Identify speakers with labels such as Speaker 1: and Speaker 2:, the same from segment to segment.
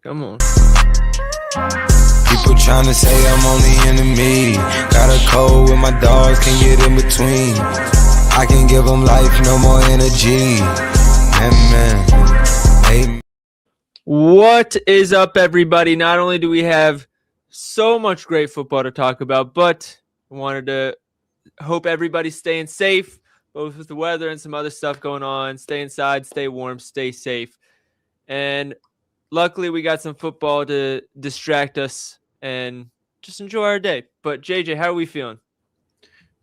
Speaker 1: Come on.
Speaker 2: People trying to say I'm only enemy. Got a cold with my dogs, can get in between. I can give them life, no more energy. Amen. Amen.
Speaker 1: What is up, everybody? Not only do we have so much great football to talk about, but I wanted to hope everybody's staying safe, both with the weather and some other stuff going on. Stay inside, stay warm, stay safe. And luckily, we got some football to distract us and just enjoy our day. But JJ, how are we feeling?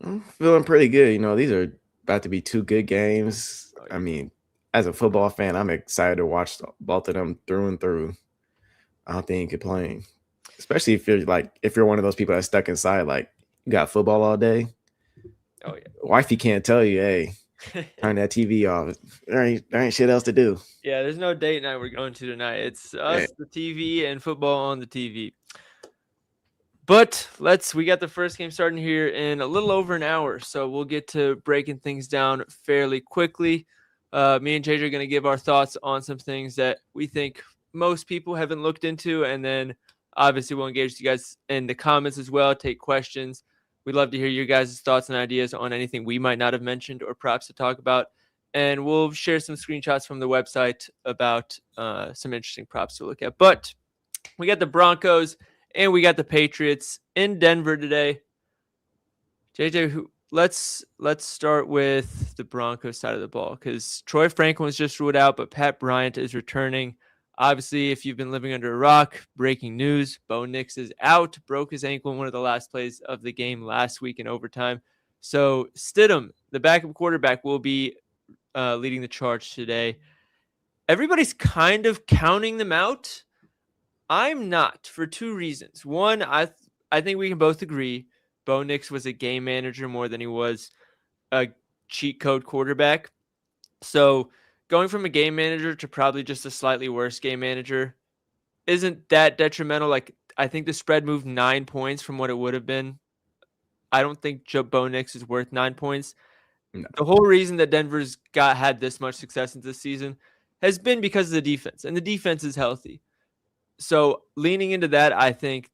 Speaker 3: I'm feeling pretty good. These are about to be two good games.
Speaker 1: Oh, yeah.
Speaker 3: I mean, as a football fan, I'm excited to watch both of them through and through. I don't think you could play, especially if you're one of those people that's stuck inside, like you got football all day.
Speaker 1: Oh yeah,
Speaker 3: wifey can't tell you, hey, turn that TV off. There ain't shit else to do.
Speaker 1: Yeah, there's no date night we're going to tonight. It's us, the TV, and football on the TV. But we got the first game starting here in a little over an hour, so we'll get to breaking things down fairly quickly. Me and JJ are going to give our thoughts on some things that we think most people haven't looked into, and then obviously we'll engage you guys in the comments as well, take questions. We'd love to hear your guys' thoughts and ideas on anything we might not have mentioned or props to talk about. And we'll share some screenshots from the website about some interesting props to look at. But we got the Broncos and we got the Patriots in Denver today. JJ, let's start with the Broncos side of the ball because Troy Franklin was just ruled out, but Pat Bryant is returning. Obviously, if you've been living under a rock, breaking news, Bo Nix is out, broke his ankle in one of the last plays of the game last week in overtime. So Stidham, the backup quarterback, will be leading the charge today. Everybody's kind of counting them out. I'm not, for two reasons. One, I think we can both agree Bo Nix was a game manager more than he was a cheat code quarterback. So going from a game manager to probably just a slightly worse game manager isn't that detrimental. Like, I think the spread moved 9 points from what it would have been. I don't think Bo Nix is worth 9 points.
Speaker 3: No.
Speaker 1: The whole reason that Denver's had this much success in this season has been because of the defense, and the defense is healthy. So leaning into that, I think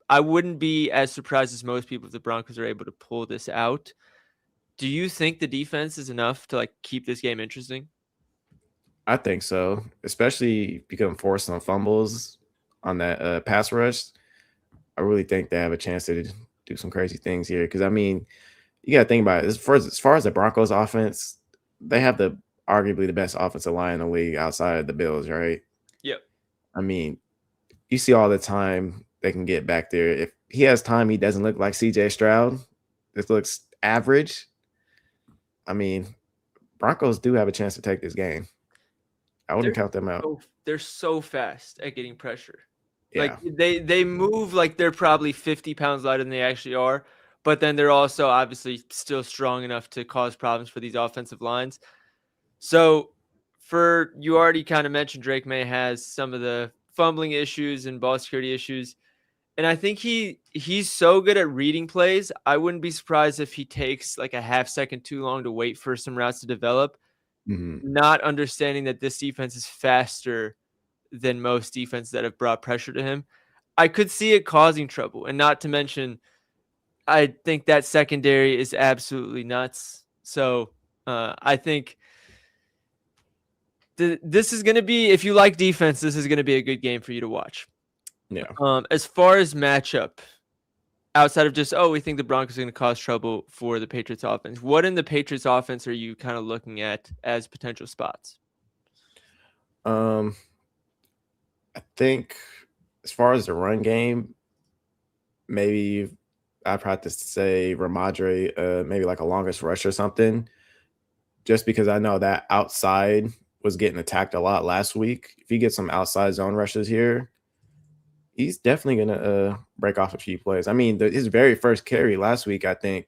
Speaker 1: I wouldn't be as surprised as most people if the Broncos are able to pull this out. Do you think the defense is enough to keep this game interesting?
Speaker 3: I think so, especially become forced on fumbles on that pass rush. I really think they have a chance to do some crazy things here. Because I mean, you got to think about it. As far as the Broncos offense, they have arguably the best offensive line in the league outside of the Bills, right?
Speaker 1: Yep.
Speaker 3: I mean, you see all the time they can get back there. If he has time, he doesn't look like CJ Stroud. This looks average. I mean, Broncos do have a chance to take this game. I wouldn't count them out.
Speaker 1: They're so fast at getting pressure.
Speaker 3: Yeah.
Speaker 1: Like they move like they're probably 50 pounds lighter than they actually are, but then they're also obviously still strong enough to cause problems for these offensive lines. So you already kind of mentioned Drake May has some of the fumbling issues and ball security issues. And I think he's so good at reading plays. I wouldn't be surprised if he takes like a half second too long to wait for some routes to develop, not understanding that this defense is faster than most defenses that have brought pressure to him. I could see it causing trouble. And not to mention, I think that secondary is absolutely nuts. So I think this is going to be, if you like defense, this is going to be a good game for you to watch.
Speaker 3: Yeah.
Speaker 1: As far as matchup, outside of just, we think the Broncos are going to cause trouble for the Patriots offense, what in the Patriots offense are you kind of looking at as potential spots?
Speaker 3: I think as far as the run game, maybe I'd probably say Ramadre, maybe like a longest rush or something, just because I know that outside was getting attacked a lot last week. If you get some outside zone rushes here, he's definitely going to break off a few plays. I mean, his very first carry last week, I think,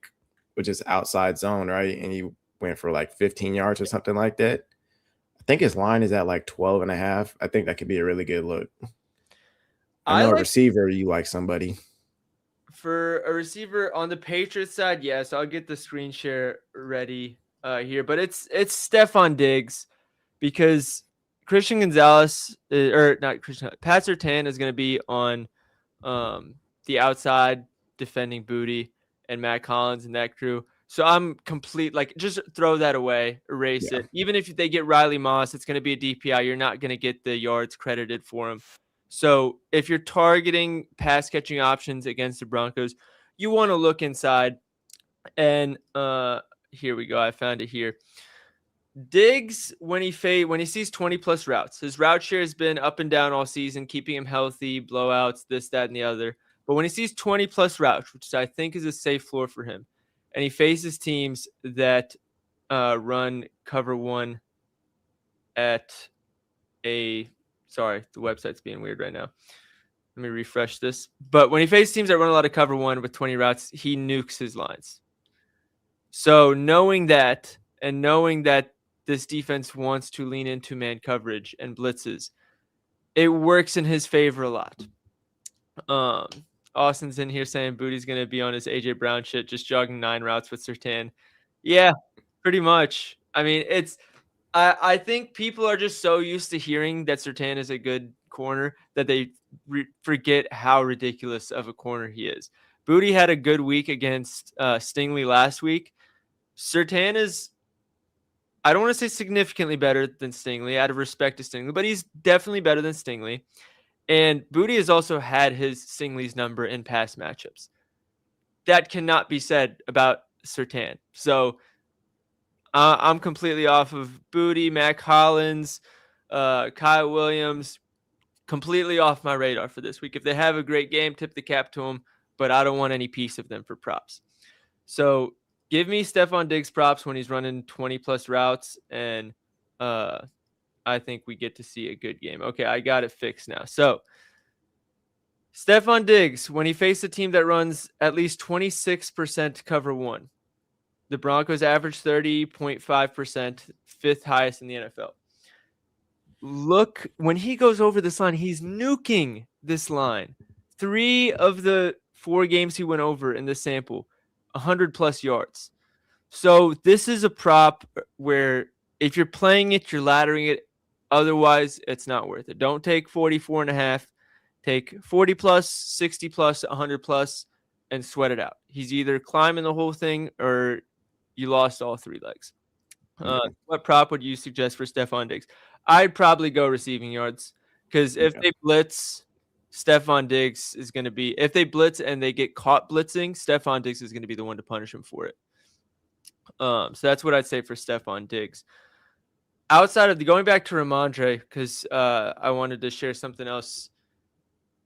Speaker 3: was just outside zone, right? And he went for like 15 yards or something like that. I think his line is at like 12 and a half. I think that could be a really good look. I know a receiver, you like somebody.
Speaker 1: For a receiver on the Patriots side, yes, I'll get the screen share ready here. But it's Stephon Diggs because Christian Gonzalez, or not Christian, Pat Surtain is going to be on the outside defending Booty and Matt Collins and that crew. So I'm complete, like, just throw that away, erase
Speaker 3: Yeah.
Speaker 1: it. Even if they get Riley Moss, it's going to be a DPI. You're not going to get the yards credited for him. So if you're targeting pass catching options against the Broncos, you want to look inside. And here we go. I found it here. Diggs, when he sees 20 plus routes, his route share has been up and down all season, keeping him healthy, blowouts, this, that, and the other. But when he sees 20 plus routes, which I think is a safe floor for him, and he faces teams that run cover one at sorry, the website's being weird right now. Let me refresh this. But when he faces teams that run a lot of cover one with 20 routes, he nukes his lines. So knowing that, and knowing that this defense wants to lean into man coverage and blitzes, it works in his favor a lot. Austin's in here saying Booty's going to be on his AJ Brown shit, just jogging 9 routes with Surtain. Yeah, pretty much. I mean, I think people are just so used to hearing that Surtain is a good corner that they forget how ridiculous of a corner he is. Booty had a good week against Stingley last week. Surtain is, I don't want to say significantly better than Stingley out of respect to Stingley, but he's definitely better than Stingley. And Booty has also had his Stingley's number in past matchups. That cannot be said about Surtain. So I'm completely off of Booty, Matt Collins, Kyle Williams, completely off my radar for this week. If they have a great game, tip the cap to them, but I don't want any piece of them for props. So give me Stephon Diggs props when he's running 20-plus routes, and I think we get to see a good game. Okay, I got it fixed now. So Stephon Diggs, when he faces a team that runs at least 26% cover one, the Broncos average 30.5%, 5th highest in the NFL. Look, when he goes over this line, he's nuking this line. 3 of the 4 games he went over in this sample, 100-plus yards. So this is a prop where if you're playing it, you're laddering it. Otherwise, it's not worth it. Don't take 44.5. Take 40-plus, 60-plus, 100-plus, and sweat it out. He's either climbing the whole thing or you lost all 3 legs. What prop would you suggest for Stephon Diggs? I'd probably go receiving yards because if they blitz, Stephon Diggs is going to be – if they blitz and they get caught blitzing, Stephon Diggs is going to be the one to punish him for it. So that's what I'd say for Stephon Diggs. Outside of going back to Ramondre, because I wanted to share something else.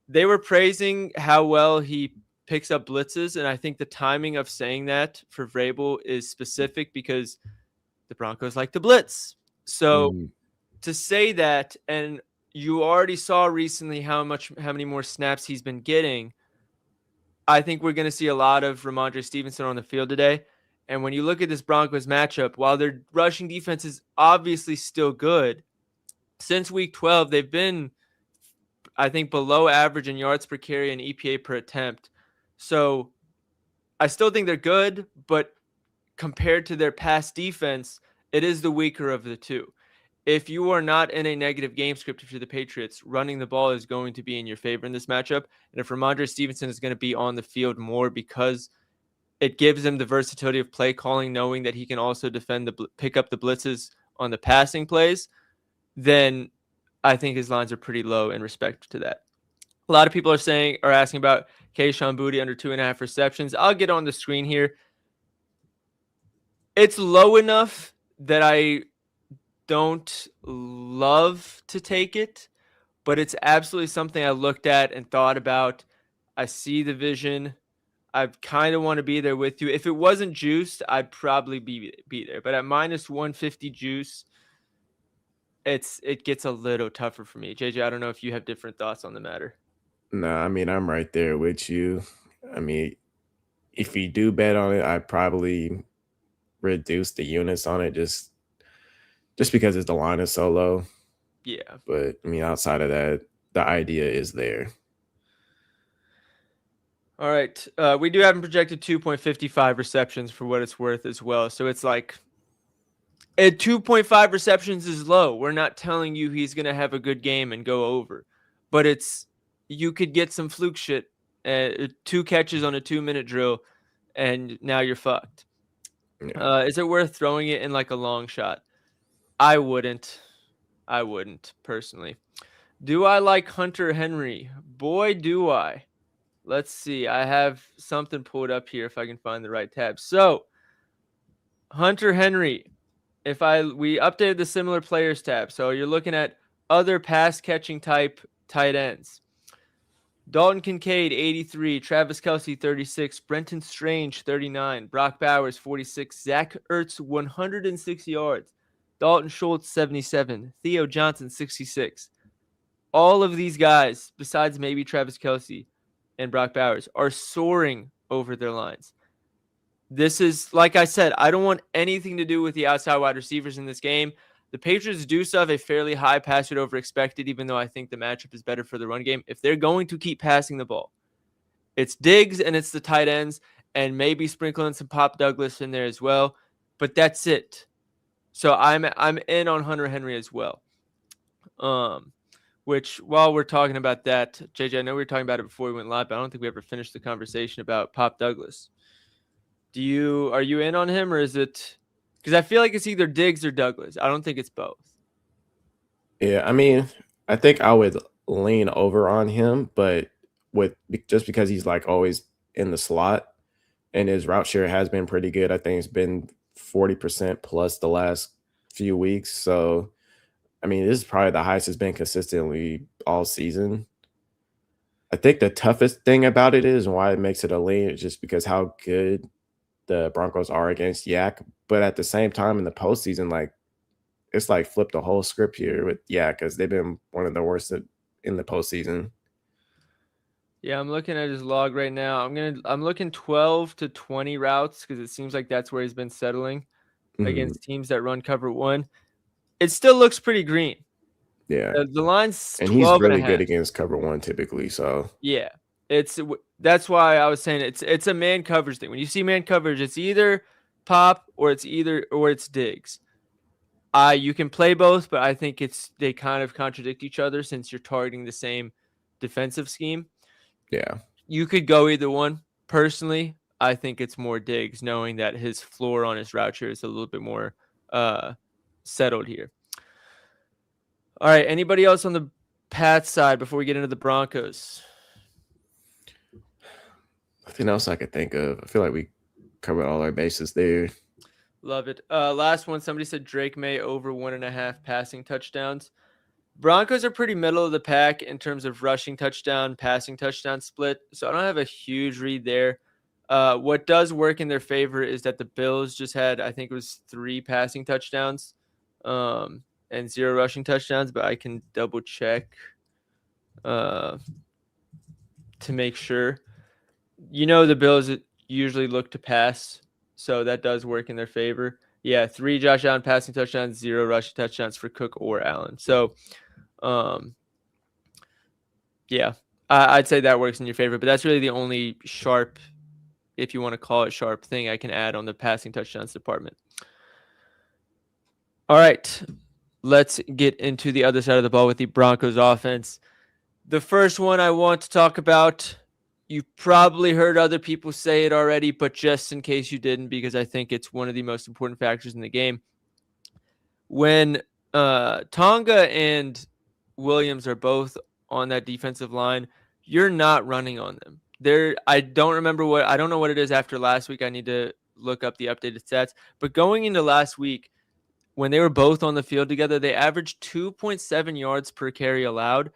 Speaker 1: They were praising how well he picks up blitzes, and I think the timing of saying that for Vrabel is specific because the Broncos like to blitz. So to say that, and you already saw recently how many more snaps he's been getting, I think we're going to see a lot of Ramondre Stevenson on the field today. And when you look at this Broncos matchup, while their rushing defense is obviously still good, since week 12, they've been, I think, below average in yards per carry and EPA per attempt. So I still think they're good, but compared to their past defense, it is the weaker of the two. If you are not in a negative game script, if you're the Patriots, running the ball is going to be in your favor in this matchup. And if Ramondre Stevenson is going to be on the field more because it gives him the versatility of play calling, knowing that he can also pick up the blitzes on the passing plays, then I think his lines are pretty low in respect to that. A lot of people are asking about Kayshon Boutte under 2.5 receptions. I'll get on the screen here. It's low enough that I don't love to take it, but it's absolutely something I looked at and thought about. I see the vision. I kind of want to be there with you. If it wasn't juiced, I'd probably be there. But at minus 150 juice, it gets a little tougher for me. JJ, I don't know if you have different thoughts on the matter.
Speaker 3: No, I mean, I'm right there with you. I mean, if you do bet on it, I'd probably reduce the units on it just because the line is so low.
Speaker 1: Yeah.
Speaker 3: But, I mean, outside of that, the idea is there.
Speaker 1: All right. We do have him projected 2.55 receptions for what it's worth as well. So it's like At 2.5 receptions is low. We're not telling you he's going to have a good game and go over. But you could get some fluke shit, 2 catches on a 2-minute drill, and now you're fucked.
Speaker 3: Yeah.
Speaker 1: Is it worth throwing it in like a long shot? I wouldn't. Personally. Do I like Hunter Henry? Boy, do I. Let's see. I have something pulled up here if I can find the right tab. So, Hunter Henry, we updated the similar players tab. So you're looking at other pass catching type tight ends. Dalton Kincaid, 83. Travis Kelce, 36. Brenton Strange, 39. Brock Bowers, 46. Zach Ertz, 106 yards. Dalton Schultz, 77. Theo Johnson, 66. All of these guys, besides maybe Travis Kelce and Brock Bowers, are soaring over their lines. This is, like I said, I don't want anything to do with the outside wide receivers in this game. The Patriots do still have a fairly high pass rate over expected, even though I think the matchup is better for the run game. If they're going to keep passing the ball, it's Diggs and it's the tight ends, and maybe sprinkling some Pop Douglas in there as well. But that's it. So I'm in on Hunter Henry as well. Which, while we're talking about that, JJ, I know we were talking about it before we went live, but I don't think we ever finished the conversation about Pop Douglas. Are you in on him, or is it? Because I feel like it's either Diggs or Douglas. I don't think it's both.
Speaker 3: Yeah, I mean, I think I would lean over on him, but just because he's like always in the slot and his route share has been pretty good. I think it's been 40% plus the last few weeks. So, I mean, this is probably the highest it's been consistently all season. I think the toughest thing about it is why it makes it a lean is just because how good the Broncos are against Yak. But at the same time, in the postseason, like it's like flipped the whole script here with Yak because they've been one of the worst in the postseason.
Speaker 1: Yeah, I'm looking at his log right now. I'm looking 12 to 20 routes because it seems like that's where he's been settling against teams that run cover one. It still looks pretty green.
Speaker 3: Yeah.
Speaker 1: The line's
Speaker 3: And
Speaker 1: 12
Speaker 3: he's really
Speaker 1: and a
Speaker 3: good
Speaker 1: half.
Speaker 3: against cover one typically. So
Speaker 1: yeah, that's why I was saying it's a man coverage thing. When you see man coverage, it's either Pop or it's Diggs. You can play both, but I think they kind of contradict each other since you're targeting the same defensive scheme.
Speaker 3: Yeah.
Speaker 1: You could go either one. Personally, I think it's more Diggs, knowing that his floor on his route share is a little bit more settled here. All right. Anybody else on the Pats side before we get into the Broncos?
Speaker 3: Nothing else I could think of. I feel like we covered all our bases there.
Speaker 1: Love it. Last one, somebody said Drake May over 1.5 passing touchdowns. Broncos are pretty middle of the pack in terms of rushing touchdown, passing touchdown split. So I don't have a huge read there. What does work in their favor is that the Bills just had, I think it was 3 passing touchdowns and 0 rushing touchdowns, but I can double check to make sure. The Bills usually look to pass, so that does work in their favor. Yeah, 3 Josh Allen passing touchdowns, 0 rushing touchdowns for Cook or Allen. So, yeah, I'd say that works in your favor, but that's really the only sharp, if you want to call it sharp, thing I can add on the passing touchdowns department. All right, let's get into the other side of the ball with the Broncos offense. The first one I want to talk about, you've probably heard other people say it already, but just in case you didn't, because I think it's one of the most important factors in the game. When Tonga and Williams are both on that defensive line, you're not running on them. I don't know what it is after last week. I need to look up the updated stats. But going into last week, when they were both on the field together, they averaged 2.7 yards per carry allowed,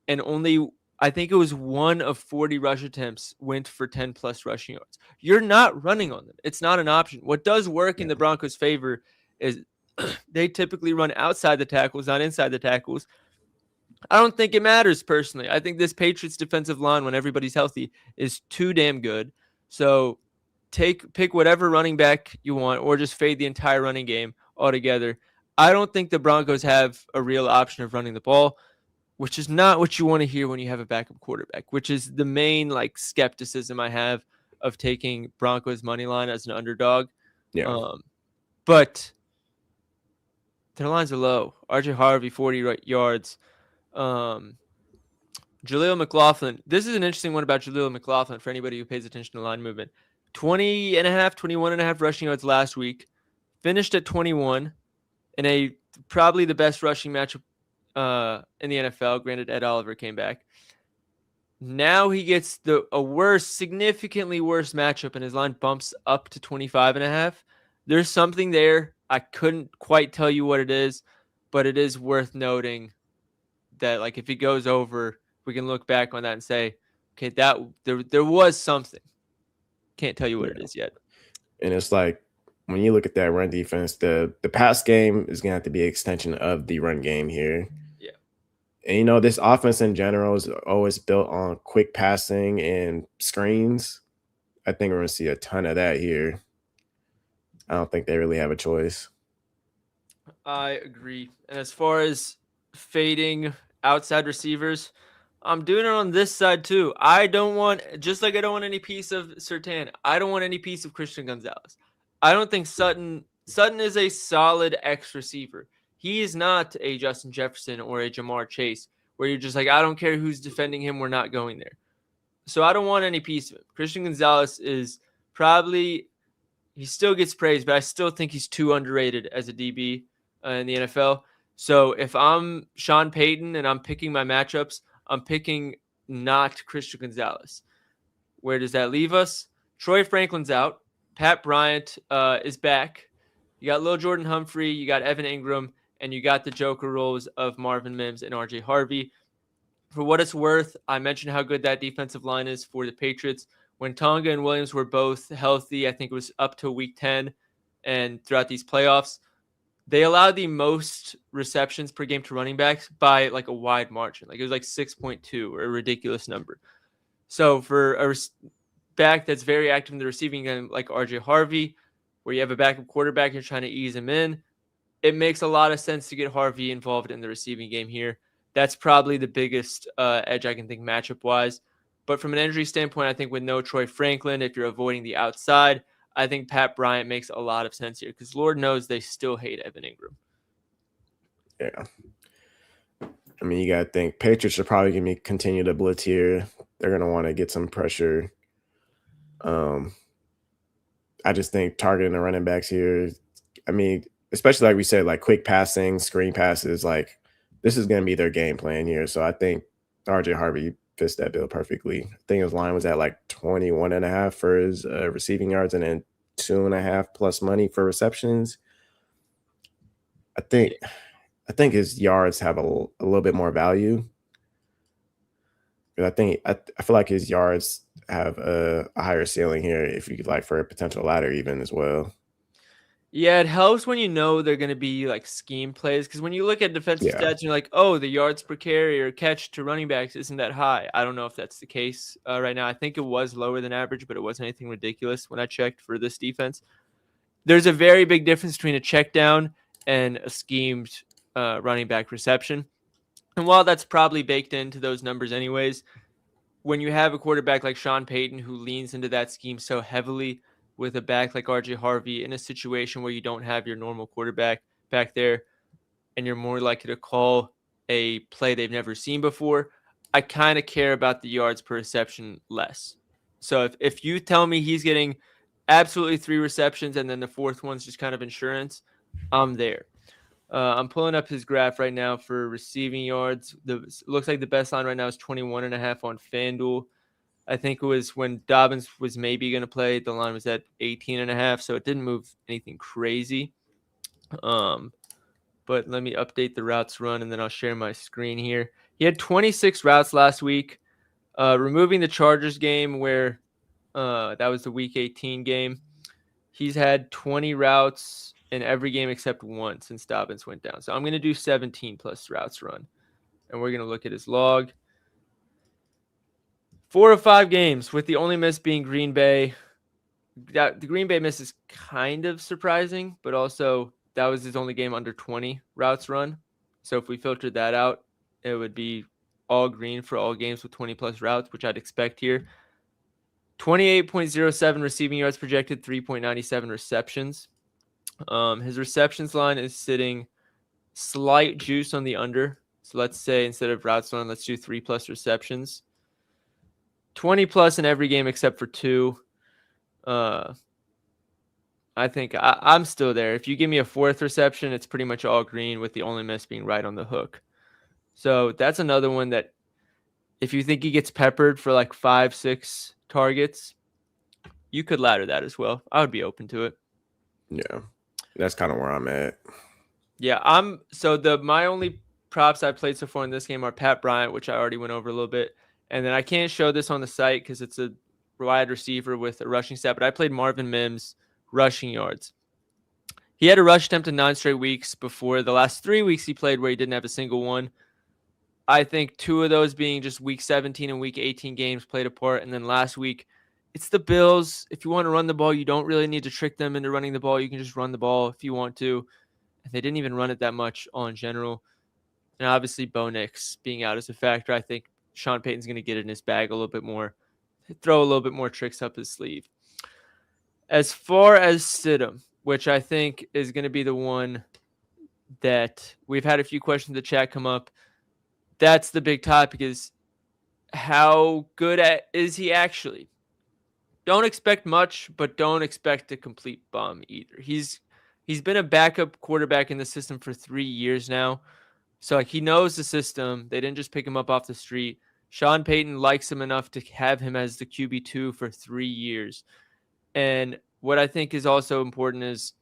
Speaker 1: and only, I think it was 1 of 40 rush attempts went for 10 plus rushing yards. You're not running on them. It's not an option. What does work in the Broncos' favor is they typically run outside the tackles, not inside the tackles. I don't think it matters personally. I think this Patriots defensive line, when everybody's healthy, is too damn good. So pick whatever running back you want, or just fade the entire running game altogether. I don't think the Broncos have a real option of running the ball, which is not what you want to hear when you have a backup quarterback, which is the main skepticism I have of taking Broncos money line as an underdog.
Speaker 3: Yeah.
Speaker 1: But their lines are low. RJ Harvey, 40 yards. Jaleel McLaughlin. This is an interesting one about Jaleel McLaughlin for anybody who pays attention to line movement. 21.5 rushing yards last week. Finished at 21 in probably the best rushing matchup in the NFL. Granted, Ed Oliver came back. Now he gets significantly worse matchup, and his line bumps up to 25.5. There's something there. I couldn't quite tell you what it is, but it is worth noting that, like, if he goes over, we can look back on that and say, okay, that there was something. Can't tell you what it is yet.
Speaker 3: And it's like, when you look at that run defense, the pass game is going to have to be an extension of the run game here.
Speaker 1: Yeah.
Speaker 3: And, this offense in general is always built on quick passing and screens. I think we're going to see a ton of that here. I don't think they really have a choice.
Speaker 1: I agree. And as far as fading outside receivers, I'm doing it on this side too. Just like I don't want any piece of Surtain, I don't want any piece of Christian Gonzalez. I don't think Sutton is a solid X receiver. He is not a Justin Jefferson or a Jamar Chase, where you're just like, I don't care who's defending him, we're not going there. So I don't want any piece of him. Christian Gonzalez is probably, he still gets praised, but I still think he's too underrated as a DB in the NFL. So if I'm Sean Payton and I'm picking my matchups, I'm picking not Christian Gonzalez. Where does that leave us? Troy Franklin's out. Pat Bryant is back. You got Lil Jordan Humphrey, you got Evan Ingram, and you got the Joker roles of Marvin Mims and RJ Harvey. For what it's worth, I mentioned how good that defensive line is for the Patriots. When Tonga and Williams were both healthy, I think it was up to week 10, and throughout these playoffs, they allowed the most receptions per game to running backs by like a wide margin. Like it was like 6.2 or a ridiculous number. So for a back that's very active in the receiving game, like RJ Harvey, where you have a backup quarterback, you're trying to ease him in, it makes a lot of sense to get Harvey involved in the receiving game here. That's probably the biggest edge I can think matchup-wise. But from an injury standpoint, I think with no Troy Franklin, if you're avoiding the outside, I think Pat Bryant makes a lot of sense here because Lord knows they still hate Evan Ingram.
Speaker 3: Yeah. I mean, you got to think Patriots are probably going to continue to blitz here. They're going to want to get some pressure. I just think targeting the running backs here, I mean, especially like we said, like quick passing, screen passes, like this is going to be their game plan here. So I think RJ Harvey fits that bill perfectly. I think his line was at like 21.5 for his receiving yards and then 2.5 plus money for receptions. I think his yards have a little bit more value. But I feel like his yards have a higher ceiling here if you could like for a potential ladder even as well.
Speaker 1: Yeah, it helps when you know they're going to be like scheme plays because when you look at defensive stats, you're like, oh, the yards per carry or catch to running backs isn't that high. I don't know if that's the case right now. I think it was lower than average, but it wasn't anything ridiculous when I checked for this defense. There's a very big difference between a check down and a schemed running back reception. And while that's probably baked into those numbers anyways, when you have a quarterback like Sean Payton who leans into that scheme so heavily with a back like RJ Harvey in a situation where you don't have your normal quarterback back there and you're more likely to call a play they've never seen before, I kind of care about the yards per reception less. So if you tell me he's getting absolutely 3 receptions and then the fourth one's just kind of insurance, I'm there. I'm pulling up his graph right now for receiving yards. Looks like the best line right now is 21.5 on FanDuel. I think it was when Dobbins was maybe going to play, the line was at 18.5, so it didn't move anything crazy. But let me update the routes run, and then I'll share my screen here. He had 26 routes last week, removing the Chargers game where that was the Week 18 game. He's had 20 routes in every game except one since Dobbins went down. So I'm going to do 17 plus routes run, and we're going to look at his log. 4 of 5 games, with the only miss being Green Bay. The Green Bay miss is kind of surprising, but also that was his only game under 20 routes run. So if we filtered that out, it would be all green for all games with 20 plus routes, which I'd expect here. 28.07 receiving yards projected, 3.97 receptions. His receptions line is sitting slight juice on the under. So let's say instead of routes run, let's do 3+ receptions. 20+ in every game except for 2. I think I'm still there. If you give me a 4th reception, it's pretty much all green with the only miss being right on the hook. So that's another one that if you think he gets peppered for like 5-6 targets, you could ladder that as well. I would be open to it.
Speaker 3: Yeah, that's kind of where I'm at.
Speaker 1: Yeah, my only props I played so far in this game are Pat Bryant, which I already went over a little bit. And then I can't show this on the site because it's a wide receiver with a rushing stat, but I played Marvin Mims rushing yards. He had a rush attempt in 9 straight weeks before the last 3 weeks he played where he didn't have a single one. I think 2 of those being just week 17 and week 18 games played a part. And then last week, it's the Bills. If you want to run the ball, you don't really need to trick them into running the ball. You can just run the ball if you want to. And they didn't even run it that much all in general. And obviously, Bo Nix being out is a factor. I think Sean Payton's going to get it in his bag a little bit more, throw a little bit more tricks up his sleeve. As far as Stidham, which I think is going to be the one that we've had a few questions in the chat come up. That's the big topic is how good is he actually? Don't expect much, but don't expect a complete bum either. He's been a backup quarterback in the system for 3 years now. So like he knows the system. They didn't just pick him up off the street. Sean Payton likes him enough to have him as the QB2 for 3 years. And what I think is also important is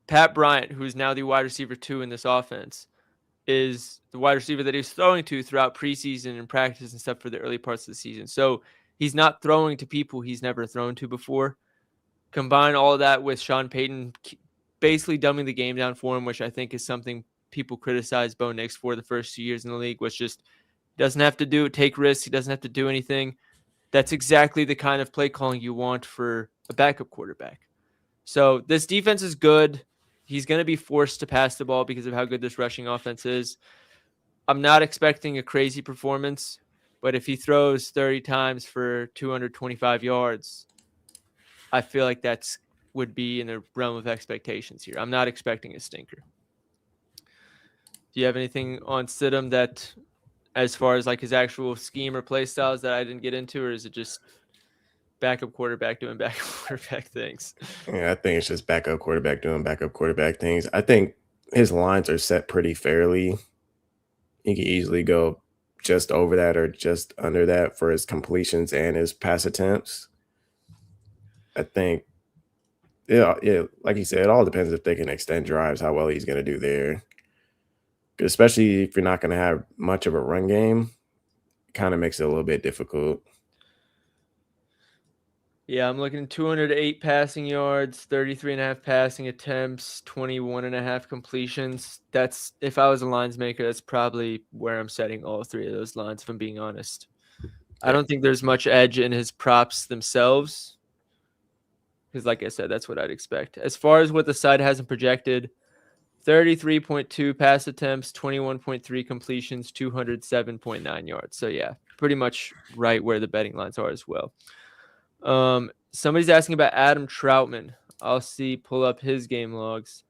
Speaker 1: Pat Bryant, who is now the wide receiver 2 in this offense, is the wide receiver that he's throwing to throughout preseason and practice and stuff for the early parts of the season. So he's not throwing to people he's never thrown to before. Combine all of that with Sean Payton basically dumbing the game down for him, which I think is something people criticize Bo Nix for the first 2 years in the league, which just doesn't have to take risks. He doesn't have to do anything. That's exactly the kind of play calling you want for a backup quarterback. So this defense is good. He's going to be forced to pass the ball because of how good this rushing offense is. I'm not expecting a crazy performance, but if he throws 30 times for 225 yards, I feel like that's would be in the realm of expectations here. I'm not expecting a stinker. Do you have anything on Stidham that, as far as like his actual scheme or play styles that I didn't get into, or is it just backup quarterback doing backup quarterback things?
Speaker 3: Yeah, I think it's just backup quarterback doing backup quarterback things. I think his lines are set pretty fairly. He can easily go just over that or just under that for his completions and his pass attempts. I think, yeah, like you said, it all depends if they can extend drives, how well he's going to do there. Especially if you're not going to have much of a run game, it kind of makes it a little bit difficult.
Speaker 1: Yeah, I'm looking at 208 passing yards, 33.5 passing attempts, 21.5 completions. That's, if I was a lines maker, that's probably where I'm setting all 3 of those lines, if I'm being honest. Yeah. I don't think there's much edge in his props themselves. Because like I said, that's what I'd expect. As far as what the site hasn't projected, 33.2 pass attempts, 21.3 completions, 207.9 yards. So yeah, pretty much right where the betting lines are as well. Somebody's asking about Adam Troutman. I'll pull up his game logs.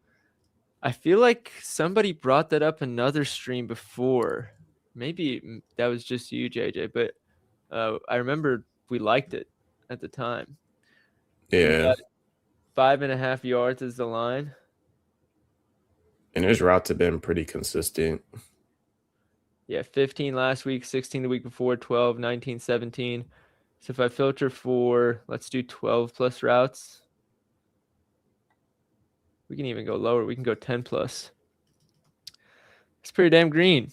Speaker 1: I feel like somebody brought that up another stream before. Maybe that was just you, JJ, but I remember we liked it at the time.
Speaker 3: Yeah.
Speaker 1: 5.5 yards is the line.
Speaker 3: And his routes have been pretty consistent.
Speaker 1: Yeah, 15 last week, 16 the week before, 12, 19, 17. So if I filter for, let's do 12+ routes. We can even go lower. We can go 10+. It's pretty damn green.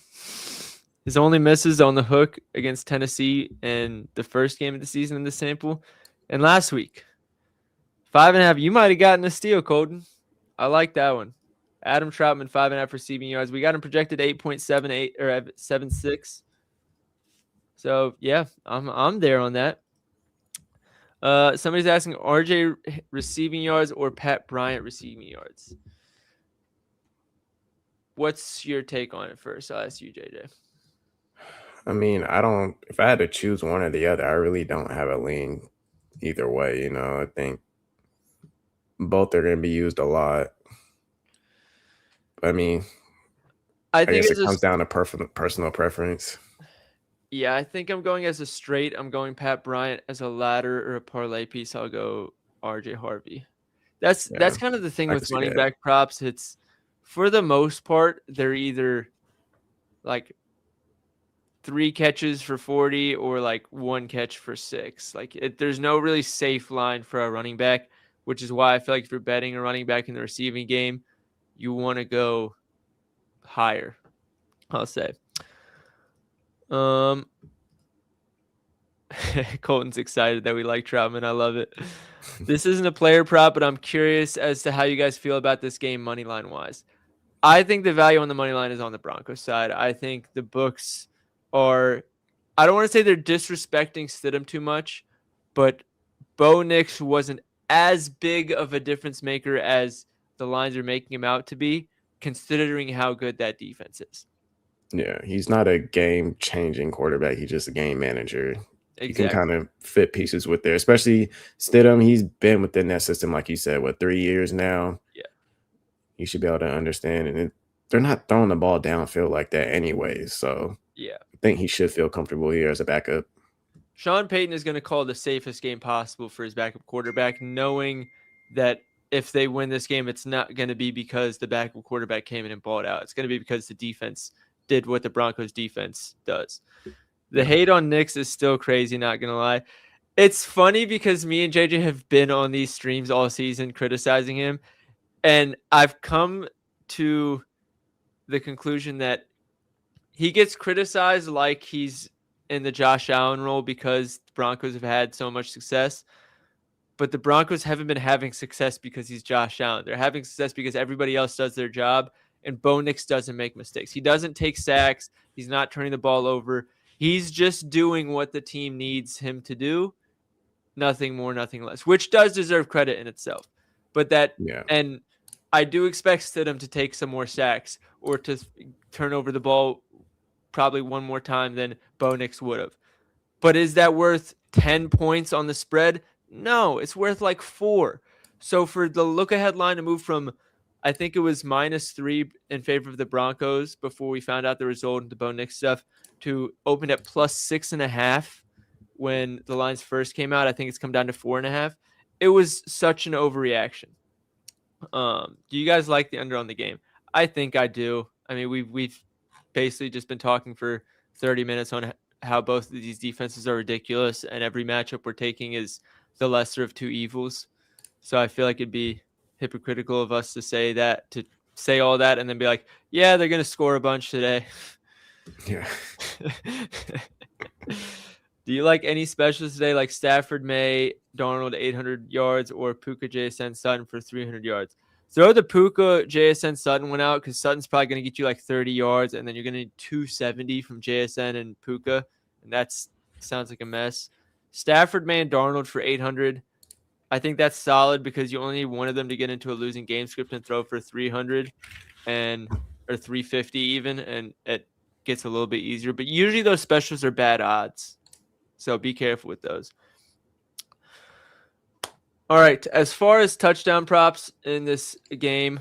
Speaker 1: His only misses on the hook against Tennessee in the first game of the season in the sample. And last week, 5.5. You might have gotten a steal, Colton. I like that one. Adam Troutman, 5.5 receiving yards. We got him projected 8.78 or 7.6. So yeah, I'm there on that. Somebody's asking RJ receiving yards or Pat Bryant receiving yards. What's your take on it first? I'll ask you, JJ.
Speaker 3: I mean, if I had to choose one or the other, I really don't have a lean either way. I think both are going to be used a lot. I mean,
Speaker 1: I
Speaker 3: I
Speaker 1: think
Speaker 3: guess
Speaker 1: as
Speaker 3: it
Speaker 1: a
Speaker 3: comes down to personal preference.
Speaker 1: Yeah, I think I'm going as a straight. I'm going Pat Bryant. As a ladder or a parlay piece, I'll go RJ Harvey. That's
Speaker 3: Yeah,
Speaker 1: kind of the thing
Speaker 3: I can
Speaker 1: with
Speaker 3: see
Speaker 1: running
Speaker 3: that.
Speaker 1: back props. It's for the most part, they're either like 3 catches for 40 or like 1 catch for 6. There's no really safe line for a running back, which is why I feel like if you're betting a running back in the receiving game, you want to go higher, I'll say. Um, Colton's excited that we like Troutman. I love it. This isn't a player prop, but I'm curious as to how you guys feel about this game money line wise. I think the value on the money line is on the Broncos side. I think the books are, I don't want to say they're disrespecting Stidham too much, but Bo Nix wasn't as big of a difference maker as the lines are making him out to be, considering how good that defense is.
Speaker 3: Yeah, he's not a game-changing quarterback. He's just a game manager. You can kind
Speaker 1: Exactly.
Speaker 3: of fit pieces with there, especially Stidham. He's been within that system, like you said, 3 years now?
Speaker 1: Yeah.
Speaker 3: You should be able to understand. And they're not throwing the ball downfield like that anyway. So
Speaker 1: Yeah.
Speaker 3: I think he should feel comfortable here as a backup.
Speaker 1: Sean Payton is going to call the safest game possible for his backup quarterback, knowing that if they win this game, it's not going to be because the backup quarterback came in and balled out. It's going to be because the defense did what the Broncos defense does. The hate on Nix is still crazy, not going to lie. It's funny because me and JJ have been on these streams all season criticizing him, and I've come to the conclusion that he gets criticized like he's in the Josh Allen role because the Broncos have had so much success. But the Broncos haven't been having success because he's Josh Allen. They're having success because everybody else does their job, and Bo Nix doesn't make mistakes. He doesn't take sacks. He's not turning the ball over. He's just doing what the team needs him to do. Nothing more, nothing less, which does deserve credit in itself. But and I do expect Stidham to take some more sacks or to turn over the ball probably one more time than Bo Nix would have. But is that worth 10 points on the spread? No, it's worth like 4. So for the look-ahead line to move from, I think it was -3 in favor of the Broncos before we found out the result of the Bo Nix stuff, to open at +6.5 when the lines first came out. I think it's come down to 4.5. It was such an overreaction. Do you guys like the under on the game? I think I do. I mean, we've basically just been talking for 30 minutes on how both of these defenses are ridiculous, and every matchup we're taking is the lesser of two evils. So I feel like it'd be hypocritical of us to say all that and then be like, yeah, they're gonna score a bunch today.
Speaker 3: Yeah.
Speaker 1: Do you like any specials today, like Stafford, May, Darnold 800 yards, or Puka JSN Sutton for 300 yards? Throw the Puka JSN Sutton one out because Sutton's probably going to get you like 30 yards, and then you're going to need 270 from JSN and Puka, and that sounds like a mess. Stafford, May, and Darnold for 800. I think that's solid because you only need one of them to get into a losing game script and throw for 300 or 350 even, and it gets a little bit easier. But usually those specials are bad odds. So be careful with those. All right. As far as touchdown props in this game,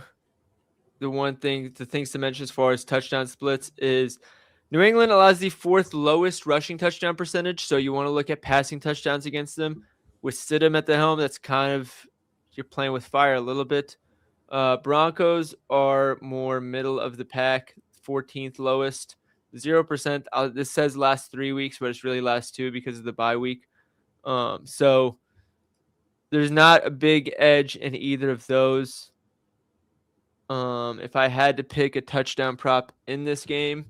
Speaker 1: the things to mention as far as touchdown splits is New England allows the 4th lowest rushing touchdown percentage. So you want to look at passing touchdowns against them. With Stidham at the helm, that's kind of, you're playing with fire a little bit. Broncos are more middle of the pack, 14th lowest. 0%. This says last 3 weeks, but it's really last 2 because of the bye week. So there's not a big edge in either of those. If I had to pick a touchdown prop in this game,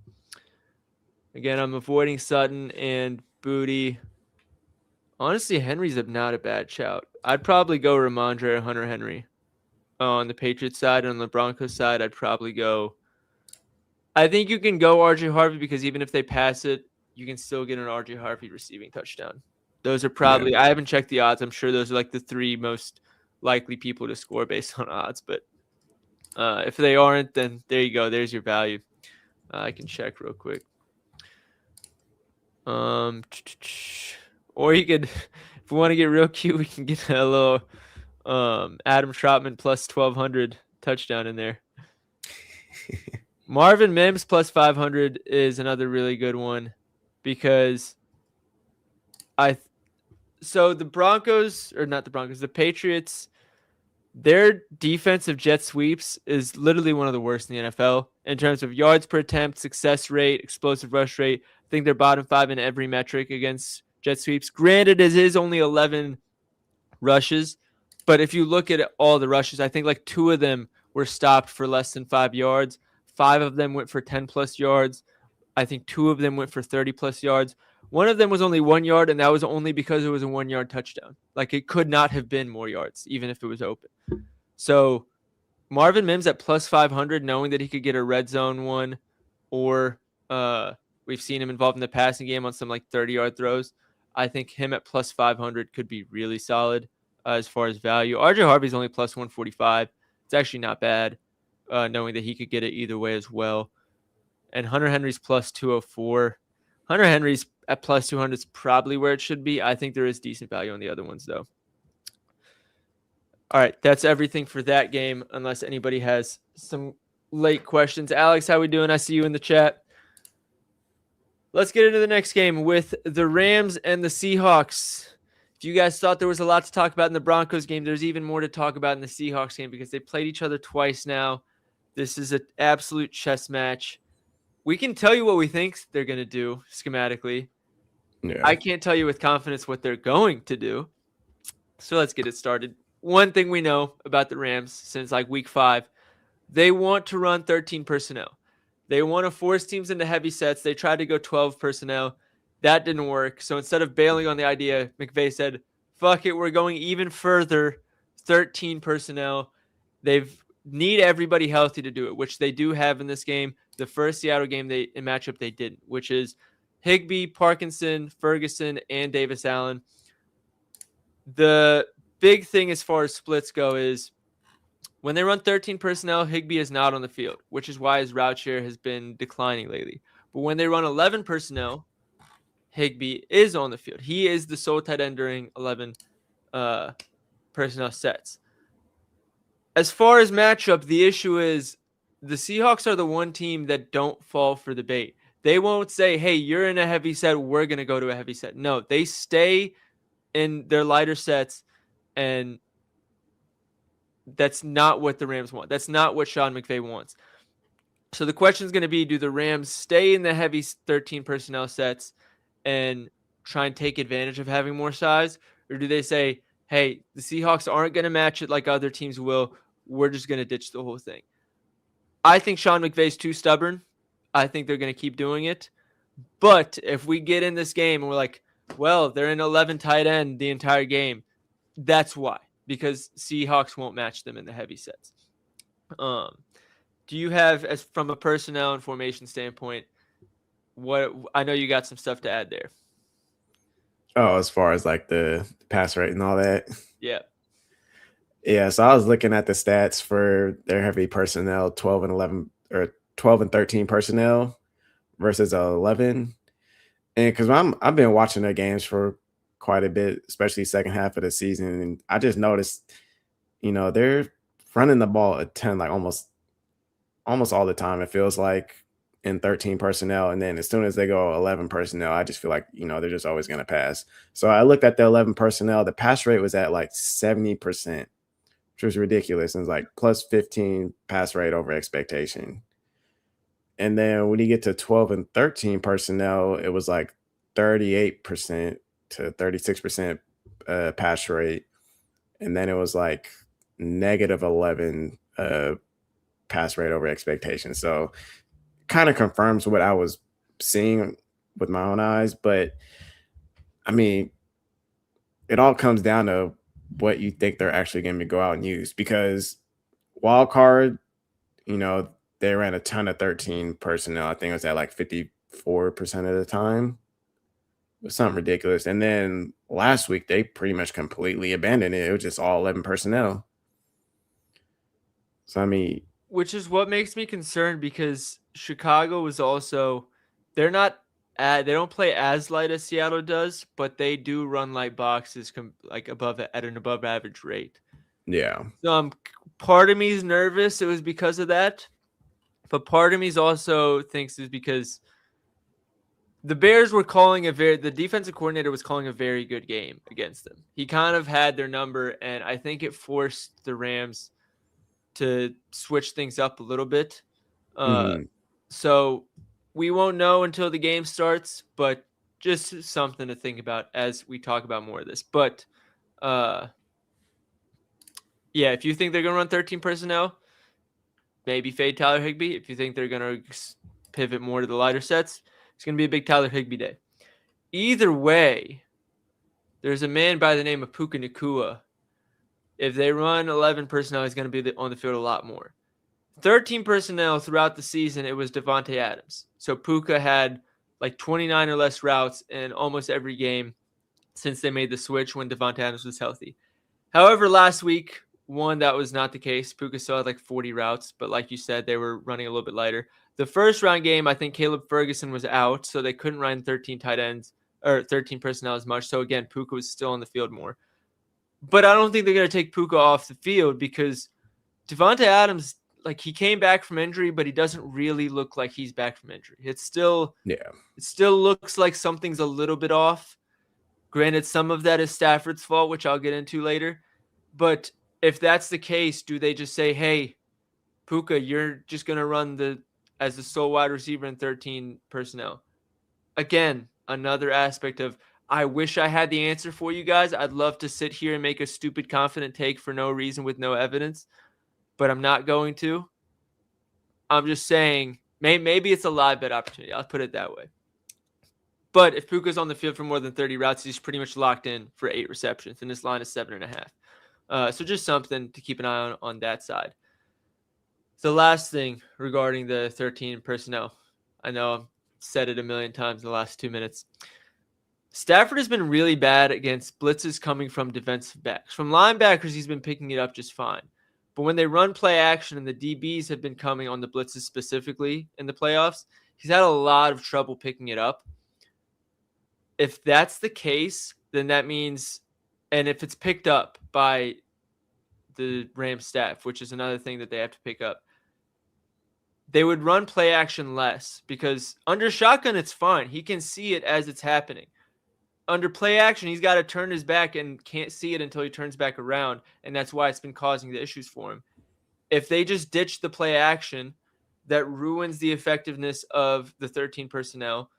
Speaker 1: again, I'm avoiding Sutton and Booty. Honestly, Henry's not a bad shout. I'd probably go Ramondre or Hunter Henry. On the Patriots side and on the Broncos side, I'd probably go. I think you can go RJ Harvey because even if they pass it, you can still get an RJ Harvey receiving touchdown. Those are probably, I haven't checked the odds. I'm sure those are like the 3 most likely people to score based on odds. But if they aren't, then there you go. There's your value. I can check real quick. Or you could, if we want to get real cute, we can get a little Adam Troutman plus 1,200 touchdown in there. Marvin Mims plus 500 is another really good one because the Broncos, or not the Broncos, the Patriots, their defensive jet sweeps is literally one of the worst in the NFL in terms of yards per attempt, success rate, explosive rush rate. I think they're bottom 5 in every metric against jet sweeps. Granted, it is only 11 rushes, but if you look at all the rushes, I think like 2 of them were stopped for less than 5 yards. 5 of them went for 10 plus yards. I think 2 of them went for 30 plus yards. One of them was only 1 yard, and that was only because it was a 1 yard touchdown. Like it could not have been more yards, even if it was open. So Marvin Mims at plus 500, knowing that he could get a red zone one, or we've seen him involved in the passing game on some like 30-yard throws. I think him at plus 500 could be really solid as far as value. RJ Harvey's only plus 145. It's actually not bad, knowing that he could get it either way as well. And Hunter Henry's plus 204. Hunter Henry's at plus 200 is probably where it should be. I think there is decent value on the other ones, though. All right, that's everything for that game, unless anybody has some late questions. Alex, how we doing? I see you in the chat. Let's get into the next game with the Rams and the Seahawks. If you guys thought there was a lot to talk about in the Broncos game, there's even more to talk about in the Seahawks game because they played each other twice now. This is an absolute chess match. We can tell you what we think they're going to do schematically.
Speaker 3: Yeah.
Speaker 1: I can't tell you with confidence what they're going to do. So let's get it started. One thing we know about the Rams since like week 5, they want to run 13 personnel. They want to force teams into heavy sets. They tried to go 12 personnel. That didn't work. So instead of bailing on the idea, McVay said, fuck it, we're going even further, 13 personnel. They need everybody healthy to do it, which they do have in this game. The first Seattle game in matchup they didn't, which is Higbee, Parkinson, Ferguson, and Davis Allen. The big thing as far as splits go is when they run 13 personnel, Higbee is not on the field, which is why his route share has been declining lately. But when they run 11 personnel, Higbee is on the field. He is the sole tight end during 11 personnel sets. As far as matchup, the issue is the Seahawks are the one team that don't fall for the bait. They won't say, hey, you're in a heavy set, we're going to go to a heavy set. No, they stay in their lighter sets, and that's not what the Rams want. That's not what Sean McVay wants. So the question is going to be, do the Rams stay in the heavy 13 personnel sets and try and take advantage of having more size? Or do they say, hey, the Seahawks aren't going to match it like other teams will. We're just going to ditch the whole thing. I think Sean McVay's too stubborn. I think they're going to keep doing it. But if we get in this game and we're like, well, they're in 11 tight end the entire game, that's why. Because Seahawks won't match them in the heavy sets. Do you have, as from a personnel and formation standpoint, what I know you got some stuff to add there?
Speaker 3: Oh, as far as like the pass rate and all that.
Speaker 1: Yeah.
Speaker 3: Yeah, so I was looking at the stats for their heavy personnel, 12 and 11 or 12 and 13 personnel versus 11. And because I've been watching their games for quite a bit, especially second half of the season, and I just noticed, they're running the ball a ton, like almost all the time. It feels like in 13 personnel, and then as soon as they go 11 personnel, I just feel like they're just always going to pass. So I looked at the 11 personnel. The pass rate was at like 70%, which was ridiculous. It was like plus 15 pass rate over expectation. And then when you get to 12 and 13 personnel, it was like 38% to 36% pass rate. And then it was like negative 11 pass rate over expectation. So kind of confirms what I was seeing with my own eyes. But I mean, it all comes down to what you think they're actually going to go out and use, because wild card, they ran a ton of 13 personnel. I think it was at like 54% of the time. It was something ridiculous. And then last week, they pretty much completely abandoned it. It was just all 11 personnel. So, I mean,
Speaker 1: which is what makes me concerned, because Chicago was also, they don't play as light as Seattle does, but they do run light boxes like at an above average rate.
Speaker 3: Yeah.
Speaker 1: So part of me is nervous. It was because of that. But part of me also thinks is because the Bears were calling the defensive coordinator was calling a very good game against them. He kind of had their number, and I think it forced the Rams to switch things up a little bit. So we won't know until the game starts, but just something to think about as we talk about more of this. But yeah, if you think they're going to run 13 personnel, maybe fade Tyler Higbee. If you think they're going to pivot more to the lighter sets, it's going to be a big Tyler Higbee day. Either way, there's a man by the name of Puka Nacua. If they run 11 personnel, he's going to be on the field a lot more. 13 personnel throughout the season, it was Devontae Adams. So Puka had like 29 or less routes in almost every game since they made the switch when Devontae Adams was healthy. However, last week, that was not the case. Puka still had like 40 routes, but like you said, they were running a little bit lighter. The first round game, I think Caleb Ferguson was out, so they couldn't run 13 tight ends or 13 personnel as much. So again, Puka was still on the field more. But I don't think they're going to take Puka off the field because Devontae Adams, like, he came back from injury, but he doesn't really look like he's back from injury. It still looks like something's a little bit off. Granted, some of that is Stafford's fault, which I'll get into later. But if that's the case, do they just say, hey, Puka, you're just going to run as the sole wide receiver in 13 personnel? Again, another aspect of, I wish I had the answer for you guys. I'd love to sit here and make a stupid, confident take for no reason with no evidence, but I'm not going to. I'm just saying maybe it's a live bet opportunity. I'll put it that way. But if Puka's on the field for more than 30 routes, he's pretty much locked in for 8 receptions, and this line is 7.5. So just something to keep an eye on that side. The last thing regarding the 13 personnel, I know I've said it a million times in the last 2 minutes. Stafford has been really bad against blitzes coming from defensive backs. From linebackers, he's been picking it up just fine. But when they run play action and the DBs have been coming on the blitzes specifically in the playoffs, he's had a lot of trouble picking it up. If that's the case, then that means, and if it's picked up by the Rams staff, which is another thing that they have to pick up, they would run play action less because under shotgun, it's fine. He can see it as it's happening. Under play action, he's got to turn his back and can't see it until he turns back around, and that's why it's been causing the issues for him. If they just ditch the play action, that ruins the effectiveness of the 13 personnel,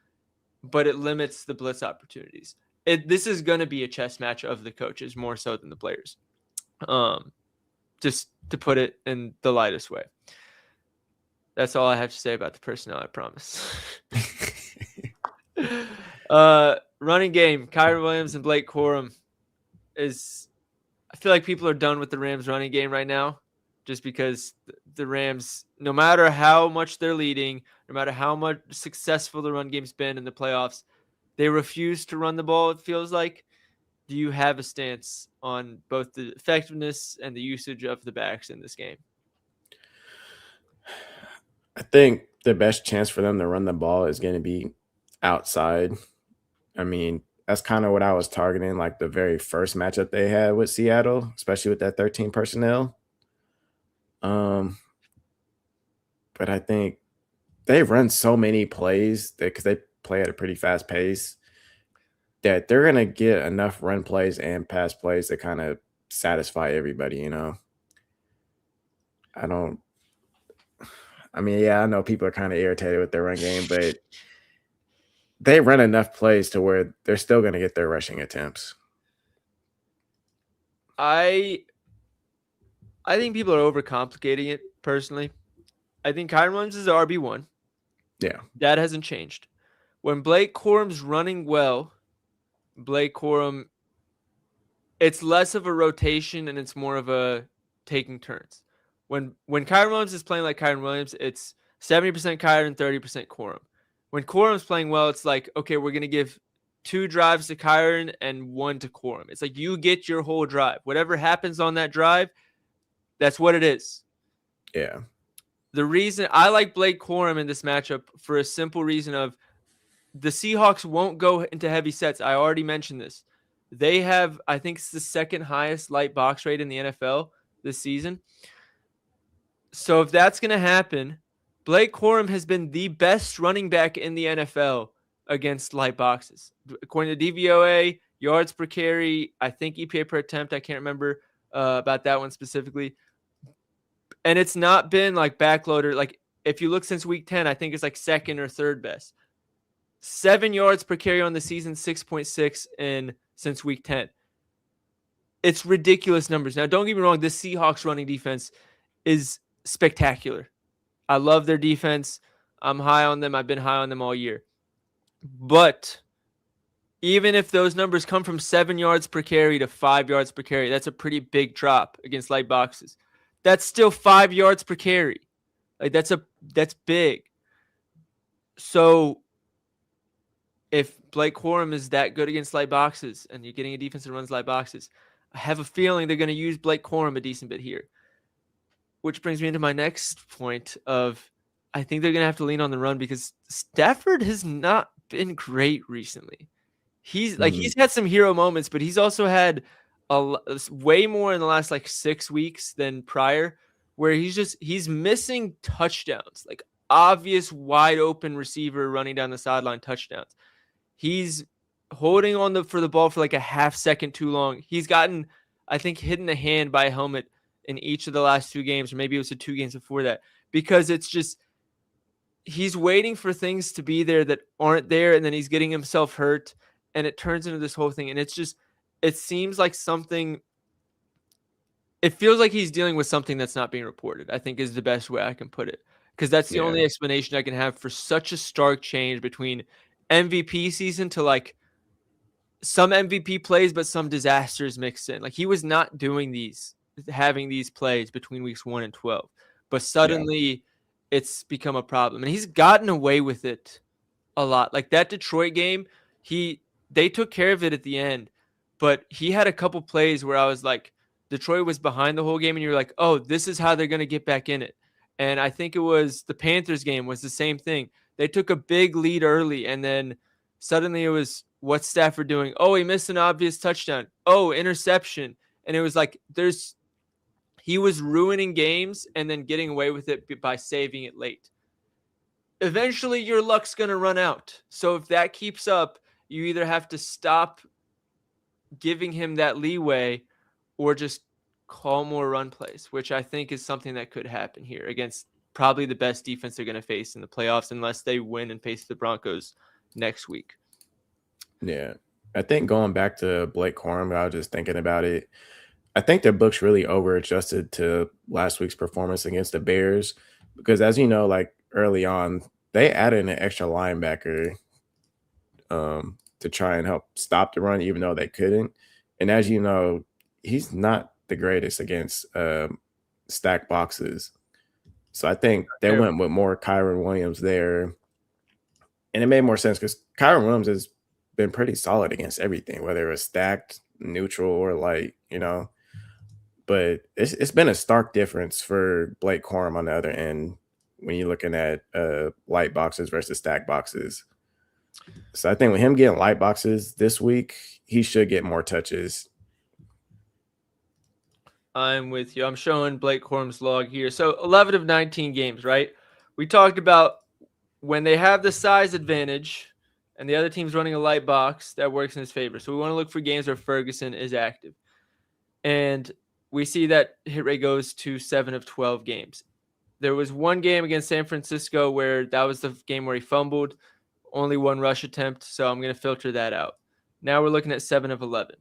Speaker 1: but it limits the blitz opportunities. This is going to be a chess match of the coaches more so than the players, just to put it in the lightest way. That's all I have to say about the personnel, I promise. Running game, Kyren Williams and Blake Corum I feel like people are done with the Rams running game right now, just because the Rams, no matter how much they're leading, no matter how much successful the run game's been in the playoffs, they refuse to run the ball, it feels like. Do you have a stance on both the effectiveness and the usage of the backs in this game?
Speaker 3: I think the best chance for them to run the ball is going to be outside. I mean, that's kind of what I was targeting, like the very first matchup they had with Seattle, especially with that 13 personnel. But I think they run so many plays because they play at a pretty fast pace that they're going to get enough run plays and pass plays to kind of satisfy everybody, you know? I know people are kind of irritated with their run game, but they run enough plays to where they're still going to get their rushing attempts.
Speaker 1: I think people are overcomplicating it, personally. I think Kyren Williams is RB1.
Speaker 3: Yeah.
Speaker 1: That hasn't changed. When Blake Corum's running well, Blake Corum, it's less of a rotation and it's more of a taking turns. When Kyren Williams is playing like Kyren Williams, it's 70% Kyren, 30% Corum. When Corum's playing well, it's like, okay, we're going to give 2 drives to Kyren and 1 to Corum. It's like you get your whole drive. Whatever happens on that drive, that's what it is.
Speaker 3: Yeah.
Speaker 1: The reason I like Blake Corum in this matchup for a simple reason of the Seahawks won't go into heavy sets. I already mentioned this. They have, I think it's the second highest light box rate in the NFL this season. So if that's going to happen, Blake Corum has been the best running back in the NFL against light boxes. According to DVOA, yards per carry, I think EPA per attempt, I can't remember about that one specifically. And it's not been like backloader. Like if you look since week 10, I think it's like second or third best. 7 yards per carry on the season, 6.6 in since week 10. It's ridiculous numbers. Now, don't get me wrong, this Seahawks running defense is spectacular. I love their defense. I'm high on them. I've been high on them all year. But even if those numbers come from 7 yards per carry to 5 yards per carry, that's a pretty big drop against light boxes. That's still 5 yards per carry. Like that's big. So if Blake Corum is that good against light boxes and you're getting a defense that runs light boxes, I have a feeling they're going to use Blake Corum a decent bit here. Which brings me into my next point of I think they're going to have to lean on the run because Stafford has not been great recently. He's had some hero moments, but he's also had way more in the last like 6 weeks than prior, where he's missing touchdowns, like obvious wide open receiver running down the sideline touchdowns. He's holding on for the ball for like a half second too long. He's gotten, I think, hit in the hand by a helmet in each of the last 2 games, or maybe it was the 2 games before that, because it's just he's waiting for things to be there that aren't there, and then he's getting himself hurt, and it turns into this whole thing. And it seems like it feels like he's dealing with something that's not being reported, I think is the best way I can put it. Because that's the only explanation I can have for such a stark change between MVP season to like some MVP plays, but some disasters mixed in. Like he was not having these plays between weeks 1 and 12, but suddenly it's become a problem, and he's gotten away with it a lot. Like that Detroit game, they took care of it at the end, but he had a couple plays where I was like, Detroit was behind the whole game, and you're like, oh, this is how they're going to get back in it. And I think it was the Panthers game was the same thing. They took a big lead early, and then suddenly it was, what's Stafford doing? Oh, he missed an obvious touchdown. Oh, interception. And it was like he was ruining games and then getting away with it by saving it late. Eventually, your luck's going to run out. So if that keeps up, you either have to stop giving him that leeway or just call more run plays, which I think is something that could happen here against probably the best defense they're going to face in the playoffs, unless they win and face the Broncos next week.
Speaker 3: Yeah. I think going back to Blake Corum, I was just thinking about it. I think their books really over-adjusted to last week's performance against the Bears because, as you know, like early on, they added an extra linebacker to try and help stop the run, even though they couldn't. And as you know, he's not the greatest against stacked boxes. So I think they went with more Kyron Williams there. And it made more sense because Kyron Williams has been pretty solid against everything, whether it was stacked, neutral, or light, But it's been a stark difference for Blake Corum on the other end when you're looking at light boxes versus stack boxes. So I think with him getting light boxes this week, he should get more touches.
Speaker 1: I'm with you. I'm showing Blake Corum's log here. So 11 of 19 games, right? We talked about when they have the size advantage and the other team's running a light box, that works in his favor. So we want to look for games where Ferguson is active. And we see that hit rate goes to 7 of 12 games. There was one game against San Francisco where that was the game where he fumbled, only 1 rush attempt, so I'm going to filter that out. Now we're looking at 7 of 11.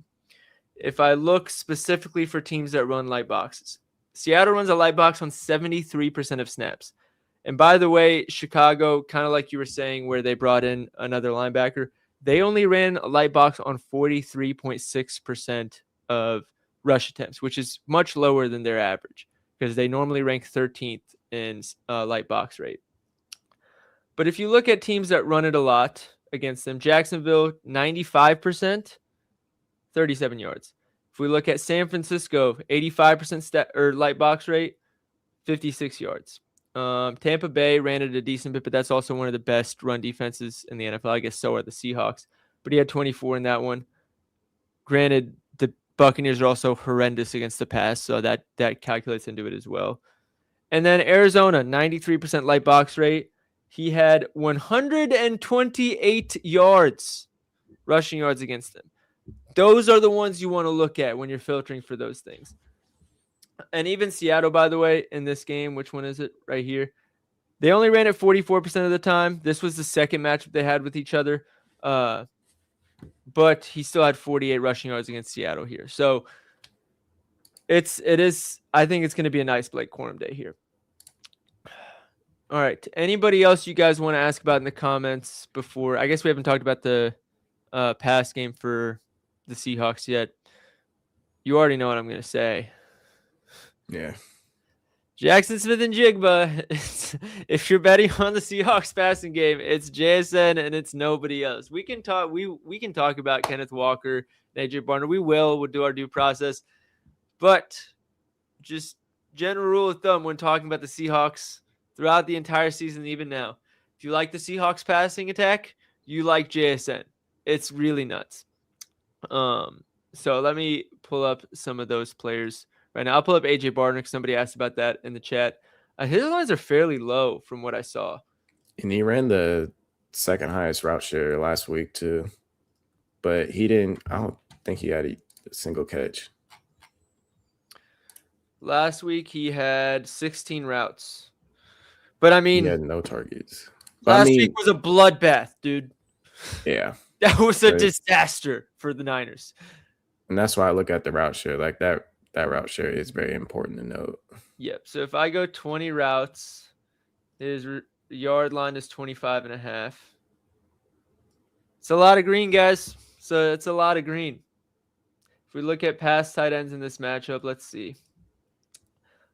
Speaker 1: If I look specifically for teams that run light boxes, Seattle runs a light box on 73% of snaps. And by the way, Chicago, kind of like you were saying, where they brought in another linebacker, they only ran a light box on 43.6% of rush attempts, which is much lower than their average because they normally rank 13th in light box rate. But if you look at teams that run it a lot against them, Jacksonville, 95%, 37 yards. If we look at San Francisco, 85% light box rate, 56 yards. Tampa Bay ran it a decent bit, but that's also one of the best run defenses in the NFL. I guess so are the Seahawks. But he had 24 in that one. Granted, the Buccaneers are also horrendous against the pass, so that calculates into it as well. And then Arizona, 93% light box rate. He had 128 yards, rushing yards against them. Those are the ones you want to look at when you're filtering for those things. And even Seattle, by the way, in this game, which one is it? Right here. They only ran it 44% of the time. This was the second matchup they had with each other. But he still had 48 rushing yards against Seattle here. So it is. I think it's going to be a nice Blake Corum day here. All right. Anybody else you guys want to ask about in the comments before? I guess we haven't talked about the pass game for the Seahawks yet. You already know what I'm going to say.
Speaker 3: Yeah.
Speaker 1: Jackson Smith and Jigba. If you're betting on the Seahawks passing game, it's JSN and it's nobody else. We can talk. We can talk about Kenneth Walker and AJ Barner. We'll do our due process. But just general rule of thumb when talking about the Seahawks throughout the entire season, even now, if you like the Seahawks passing attack, you like JSN. It's really nuts. So let me pull up some of those players right now. I'll pull up AJ Barner because somebody asked about that in the chat. His lines are fairly low from what I saw.
Speaker 3: And he ran the second highest route share last week too. But I don't think he had a single catch.
Speaker 1: Last week he had 16 routes. But I mean,
Speaker 3: he had no targets.
Speaker 1: Last week was a bloodbath, dude.
Speaker 3: Yeah.
Speaker 1: That was a disaster for the Niners.
Speaker 3: And that's why I look at the route share. Like that route share is very important to note.
Speaker 1: Yep. So if I go 20 routes, his yard line is 25.5. It's a lot of green, guys. So it's a lot of green. If we look at past tight ends in this matchup, let's see.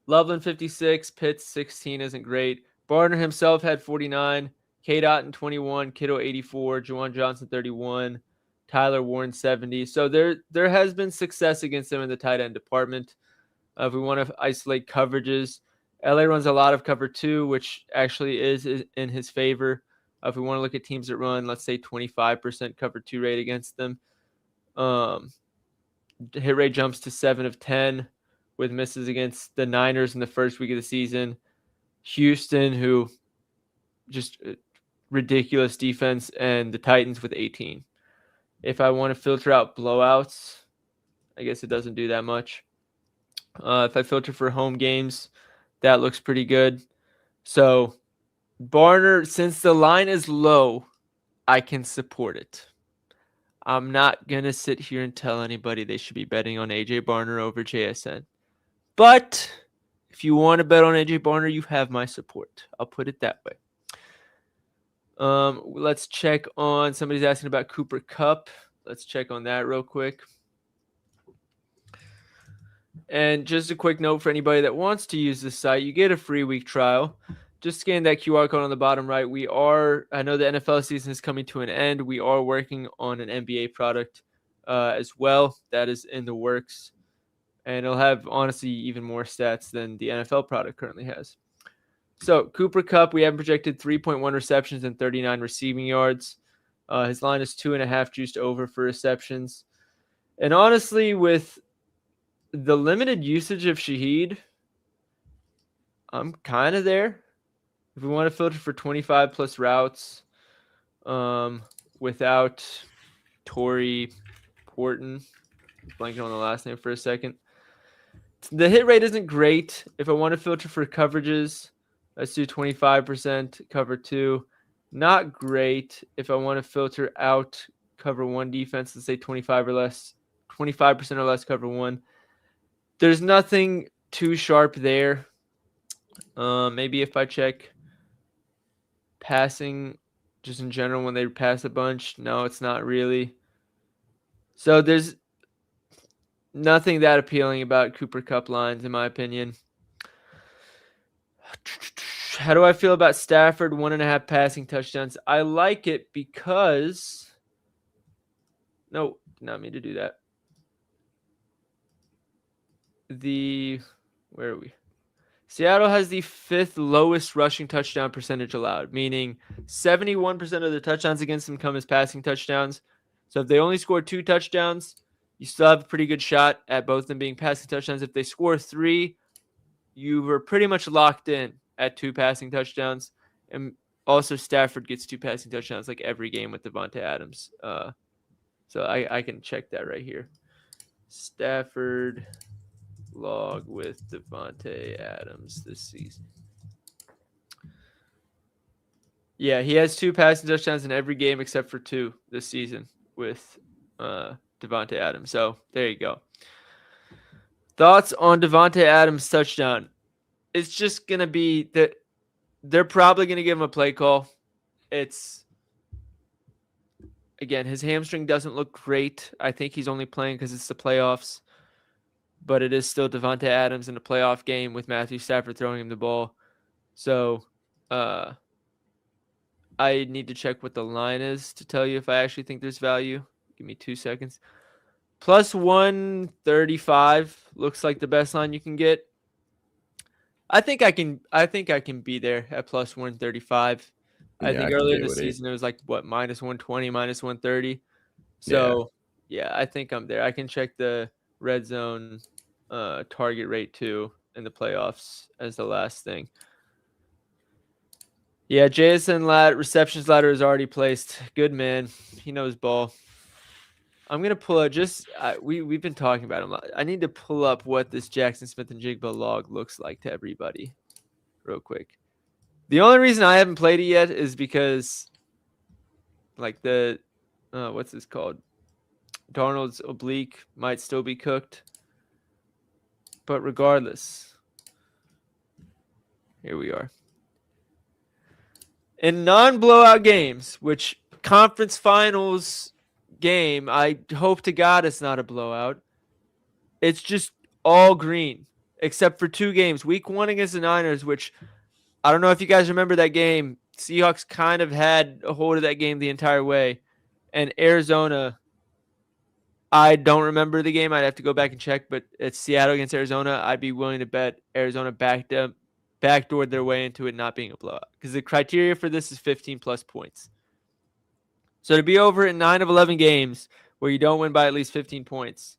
Speaker 1: Loveland 56, Pitts 16 isn't great. Barner himself had 49, K-Dot 21, Kittle 84, Juwan Johnson 31, Tyler Warren 70. So there has been success against them in the tight end department. If we want to isolate coverages, LA runs a lot of cover 2, which actually is in his favor. If we want to look at teams that run, let's say 25% cover 2 rate against them, hit rate jumps to 7 of 10 with misses against the Niners in the first week of the season. Houston, who just ridiculous defense, and the Titans with 18. If I want to filter out blowouts, I guess it doesn't do that much. If I filter for home games, that looks pretty good. So Barner, since the line is low, I can support it. I'm not going to sit here and tell anybody they should be betting on AJ Barner over JSN. But if you want to bet on AJ Barner, you have my support. I'll put it that way. Let's check on, somebody's asking about Cooper Kupp. Let's check on that real quick. And just a quick note for anybody that wants to use this site, you get a free week trial. Just scan that QR code on the bottom right. I know the NFL season is coming to an end. We are working on an NBA product as well. That is in the works. And it'll have, honestly, even more stats than the NFL product currently has. So, Cooper Kupp, we have projected 3.1 receptions and 39 receiving yards. His line is 2.5 juiced over for receptions. And honestly, with the limited usage of Shaheed, I'm kind of there. If we want to filter for 25 plus routes without Torrey Porton, blanking on the last name for a second. The hit rate isn't great. If I want to filter for coverages, let's do 25% cover 2. Not great. If I want to filter out cover 1 defense, let's say 25% or less cover 1. There's nothing too sharp there. Maybe if I check passing just in general when they pass a bunch, no, it's not really. So there's nothing that appealing about Cooper Kupp lines, in my opinion. How do I feel about Stafford? 1.5 passing touchdowns. I like it because... No, did not mean to do that. Where are we? Seattle has the 5th lowest rushing touchdown percentage allowed, meaning 71% of the touchdowns against them come as passing touchdowns. So if they only score 2 touchdowns, you still have a pretty good shot at both of them being passing touchdowns. If they score 3, you were pretty much locked in at 2 passing touchdowns, and also Stafford gets 2 passing touchdowns like every game with Devontae Adams. So I can check that right here. Stafford log with Devontae Adams this season. Yeah, he has 2 passing touchdowns in every game except for 2 this season with Devontae Adams. So there you go. Thoughts on Devontae Adams' touchdown? It's just going to be that they're probably going to give him a play call. It's, again, his hamstring doesn't look great. I think he's only playing because it's the playoffs. But it is still Devontae Adams in a playoff game with Matthew Stafford throwing him the ball. So I need to check what the line is to tell you if I actually think there's value. Give me 2 seconds. Plus 135 looks like the best line you can get. I think I can be there at plus 135. I think earlier in the season it was like what, minus 120, minus 130. So yeah, I think I'm there. I can check the red zone target rate too in the playoffs as the last thing. Yeah, Jason receptions ladder is already placed. Good man. He knows ball. I'm gonna pull up we've been talking about him. I need to pull up what this Jackson Smith and Jigba log looks like to everybody, real quick. The only reason I haven't played it yet is because, like the, what's this called? Darnold's oblique might still be cooked. But regardless, here we are. In non-blowout games, which conference finals game, I hope to God it's not a blowout. It's just all green, except for 2 games. Week 1 against the Niners, which I don't know if you guys remember that game. Seahawks kind of had a hold of that game the entire way. And Arizona, I don't remember the game. I'd have to go back and check, but it's Seattle against Arizona. I'd be willing to bet Arizona backdoored their way into it not being a blowout, because the criteria for this is 15-plus points. So to be over in 9 of 11 games where you don't win by at least 15 points,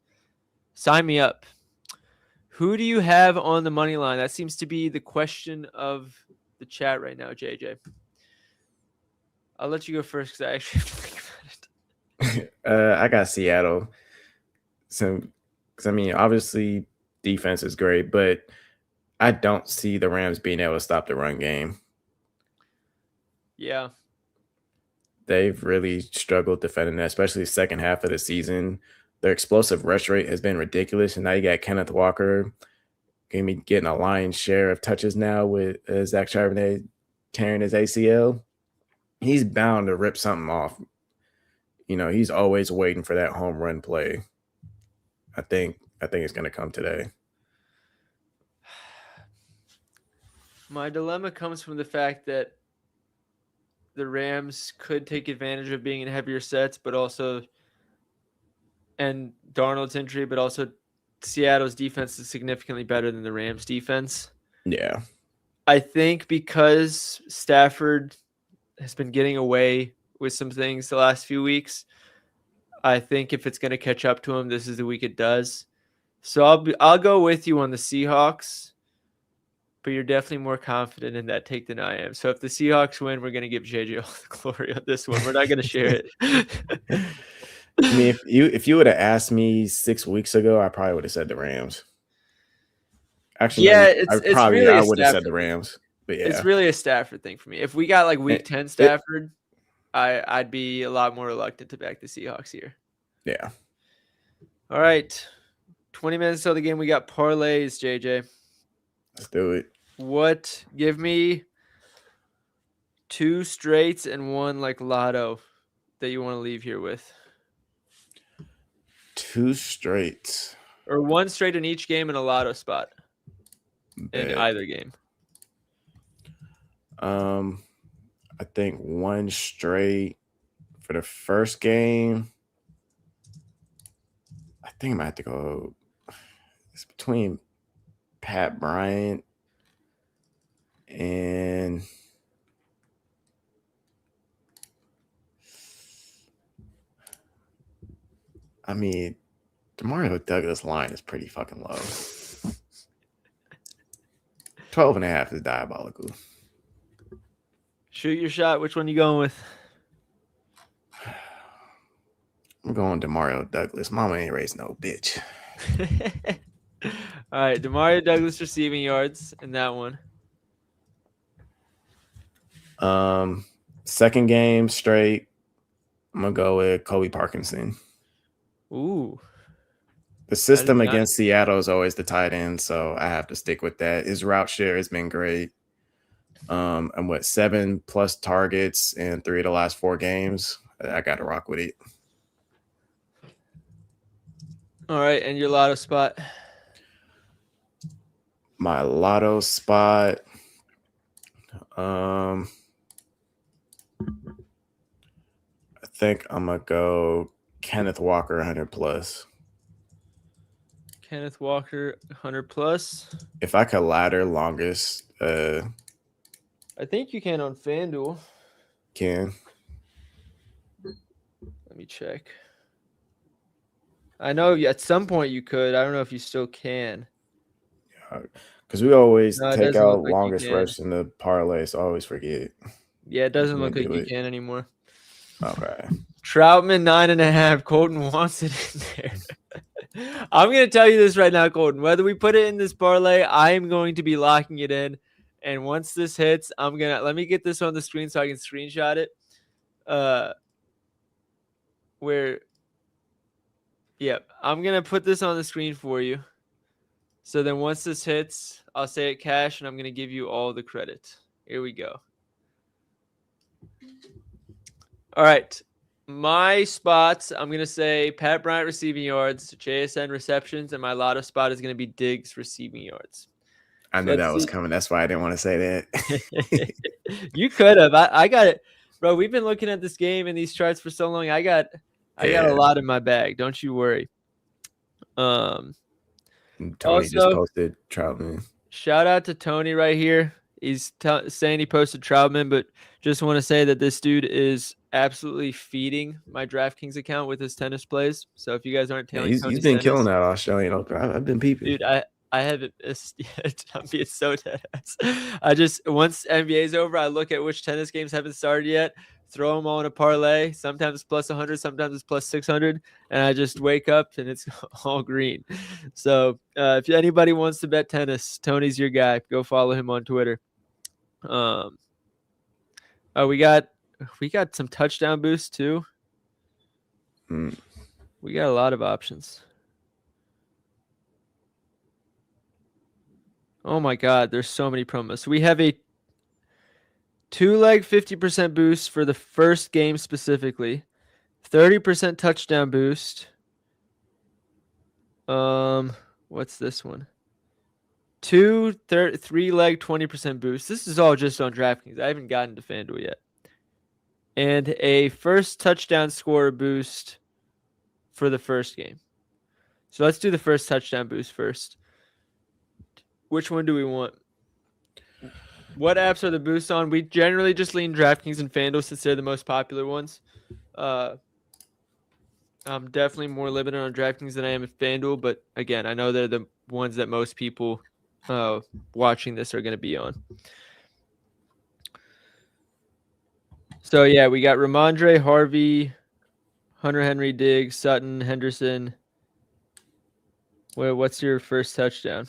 Speaker 1: sign me up. Who do you have on the money line? That seems to be the question of the chat right now, JJ. I'll let you go first because I actually have to think
Speaker 3: about it. I got Seattle. So, because I mean, obviously defense is great, but I don't see the Rams being able to stop the run game.
Speaker 1: Yeah.
Speaker 3: They've really struggled defending that, especially the second half of the season. Their explosive rush rate has been ridiculous, and now you got Kenneth Walker going to be getting a lion's share of touches now with Zach Charbonnet tearing his ACL. He's bound to rip something off. You know, he's always waiting for that home run play. I think it's going to come today.
Speaker 1: My dilemma comes from the fact that the Rams could take advantage of being in heavier sets, but also, and Darnold's injury, but also Seattle's defense is significantly better than the Rams' defense.
Speaker 3: Yeah.
Speaker 1: I think because Stafford has been getting away with some things the last few weeks, I think if it's going to catch up to him, this is the week it does. So I'll go with you on the Seahawks, but you're definitely more confident in that take than I am. So if the Seahawks win, we're going to give JJ all the glory on this one. We're not going to share it.
Speaker 3: I mean, if you would have asked me 6 weeks ago, I probably would have said the Rams. Actually,
Speaker 1: yeah,
Speaker 3: I would have said the Rams. But yeah,
Speaker 1: it's really a Stafford thing for me. If we got like week 10 Stafford, I'd be a lot more reluctant to back the Seahawks here.
Speaker 3: Yeah.
Speaker 1: All right. 20 minutes till the game. We got parlays, JJ.
Speaker 3: Let's do it.
Speaker 1: Give me 2 straights and 1 like lotto that you want to leave here with.
Speaker 3: 2 straights.
Speaker 1: Or 1 straight in each game and a lotto spot. In either game.
Speaker 3: I think 1 straight for the first game. I think I might have to go. It's between Pat Bryant and I mean, DeMario Douglas line is pretty fucking low. 12.5 is diabolical.
Speaker 1: Shoot your shot. Which one you going with?
Speaker 3: I'm going Demario Douglas. Mama ain't raised no bitch.
Speaker 1: All right, Demario Douglas receiving yards in that one.
Speaker 3: Second game straight, I'm gonna go with Kobe Parkinson.
Speaker 1: Ooh.
Speaker 3: The system against Seattle is always the tight end, so I have to stick with that. His route share has been great. I'm with 7+ targets in 3 of the last 4 games. I got to rock with it.
Speaker 1: All right, and your lotto spot?
Speaker 3: My lotto spot. I think I'm gonna go Kenneth Walker 100+.
Speaker 1: Kenneth Walker 100+.
Speaker 3: If I could ladder longest,
Speaker 1: I think you can on FanDuel.
Speaker 3: Can.
Speaker 1: Let me check. I know at some point you could. I don't know if you still can.
Speaker 3: Because we always
Speaker 1: No,
Speaker 3: take out longest rush in the parlay, so I always forget.
Speaker 1: Yeah, it doesn't look like you can anymore.
Speaker 3: Okay.
Speaker 1: Troutman 9.5. Colton wants it in there. I'm gonna tell you this right now, Colton. Whether we put it in this parlay, I am going to be locking it in. And once this hits, let me get this on the screen so I can screenshot it. I'm gonna put this on the screen for you. So then once this hits, I'll say it cash, and I'm gonna give you all the credit. Here we go. All right. My spots, I'm going to say Pat Bryant receiving yards, JSN receptions, and my lotto spot is going to be Diggs receiving yards.
Speaker 3: I knew that was coming. That's why I didn't want to say
Speaker 1: that. You could have. I got it. Bro, we've been looking at this game and these charts for so long. I got a lot in my bag. Don't you worry.
Speaker 3: Tony just posted Troutman.
Speaker 1: Shout out to Tony right here. He's saying he posted Troutman, but just want to say that this dude is absolutely feeding my DraftKings account with his tennis plays. So if you guys aren't telling,
Speaker 3: he's been killing that Australian Open. I've been peeping,
Speaker 1: dude. I haven't missed yet. I'm being so dead ass. Once NBA's over, I look at which tennis games haven't started yet, throw them all in a parlay. Sometimes it's plus 100, sometimes it's plus 600, and I just wake up and it's all green. So if anybody wants to bet tennis, Tony's your guy. Go follow him on Twitter. We got some touchdown boosts too. We got a lot of options. Oh my God, there's so many promos. So we have a 2-leg 50% boost for the first game specifically, 30% touchdown boost. What's this one? 3-leg 20% boost. This is all just on DraftKings. I haven't gotten to FanDuel yet. And a first touchdown score boost for the first game. So let's do the first touchdown boost first. Which one do we want? What apps are the boosts on? We generally just lean DraftKings and FanDuel since they're the most popular ones. I'm definitely more limited on DraftKings than I am at FanDuel, but again, I know they're the ones that most people watching this are going to be on. So, yeah, we got Ramondre, Harvey, Hunter Henry, Diggs, Sutton, Henderson. What's your first touchdown?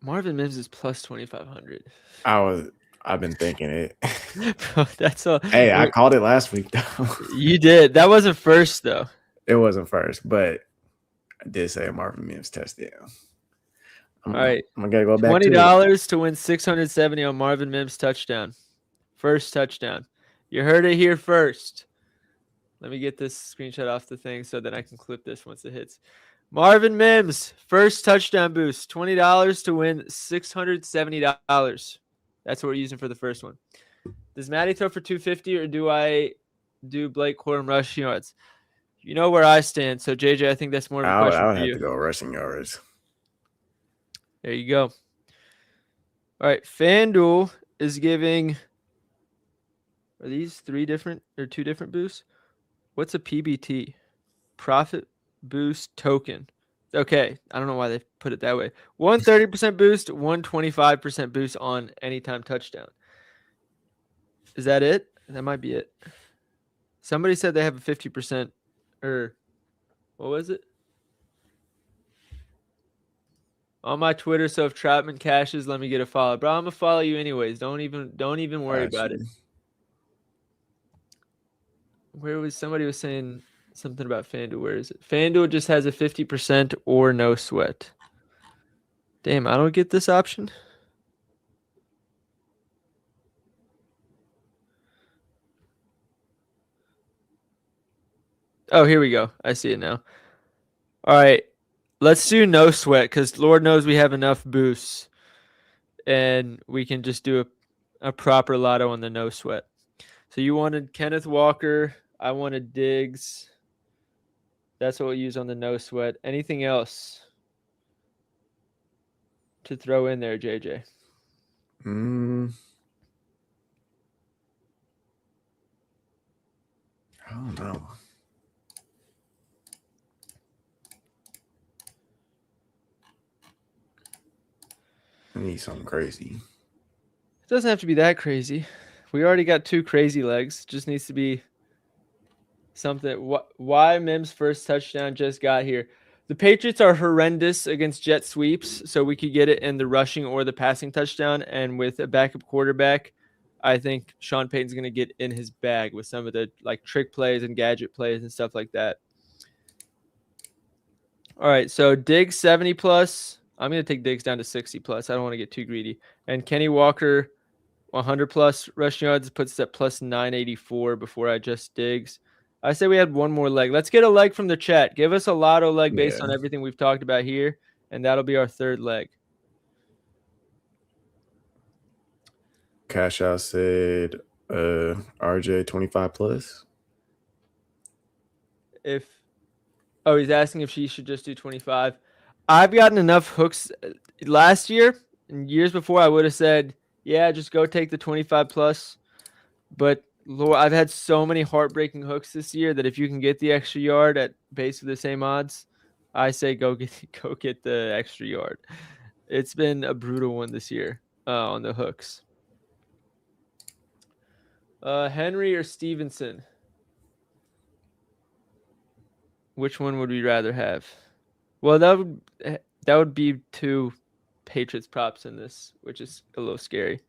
Speaker 1: Marvin Mims is plus 2,500.
Speaker 3: I've been thinking it.
Speaker 1: Bro, that's all.
Speaker 3: Hey, I called it last week, though.
Speaker 1: You did. That wasn't first, though.
Speaker 3: It wasn't first, but I did say a Marvin Mims touchdown.
Speaker 1: All right.
Speaker 3: I'm going to go back
Speaker 1: $20 to win $670 on Marvin Mims touchdown. First touchdown. You heard it here first. Let me get this screenshot off the thing so that I can clip this once it hits. Marvin Mims, first touchdown boost. $20 to win $670. That's what we're using for the first one. Does Matty throw for 250 or do I do Blake Corum rushing yards? You know where I stand. So, JJ, I think that's more of a question for you.
Speaker 3: I would have to go rushing yards.
Speaker 1: There you go. All right. FanDuel is giving... Are these two different boosts? What's a PBT? Profit Boost Token. Okay, I don't know why they put it that way. 130% boost, 125% boost on anytime touchdown. Is that it? That might be it. Somebody said they have a 50%, or what was it? On my Twitter, so if Troutman cashes, let me get a follow. Bro, I'm gonna follow you anyways. Don't even worry about it. Where was somebody was saying something about FanDuel? Where is it? FanDuel just has a 50% or no sweat. Damn, I don't get this option. Oh, here we go. I see it now. All right. Let's do no sweat because Lord knows we have enough boosts and we can just do a proper lotto on the no sweat. So you wanted Kenneth Walker. I wanted Diggs. That's what we'll use on the no sweat. Anything else to throw in there, JJ?
Speaker 3: I don't know. I need something crazy.
Speaker 1: It doesn't have to be that crazy. We already got 2 crazy legs. Just needs to be something. Why Mims' first touchdown just got here? The Patriots are horrendous against jet sweeps, so we could get it in the rushing or the passing touchdown. And with a backup quarterback, I think Sean Payton's going to get in his bag with some of the like trick plays and gadget plays and stuff like that. All right, so Diggs 70 plus. I'm going to take Diggs down to 60 plus. I don't want to get too greedy. And Kenny Walker 100 plus rushing yards puts at plus 984 before I just Diggs. I say we had one more leg. Let's get a leg from the chat. Give us a lotto leg based on everything we've talked about here, and that'll be our third leg.
Speaker 3: Cash Out said RJ 25 plus.
Speaker 1: He's asking if she should just do 25. I've gotten enough hooks last year and years before. I would have said, yeah, just go take the 25 plus. But Lord, I've had so many heartbreaking hooks this year that if you can get the extra yard at basically the same odds, I say go get the extra yard. It's been a brutal one this year on the hooks. Henry or Stevenson? Which one would we rather have? Well, that would be 2 Patriots props in this, which is a little scary.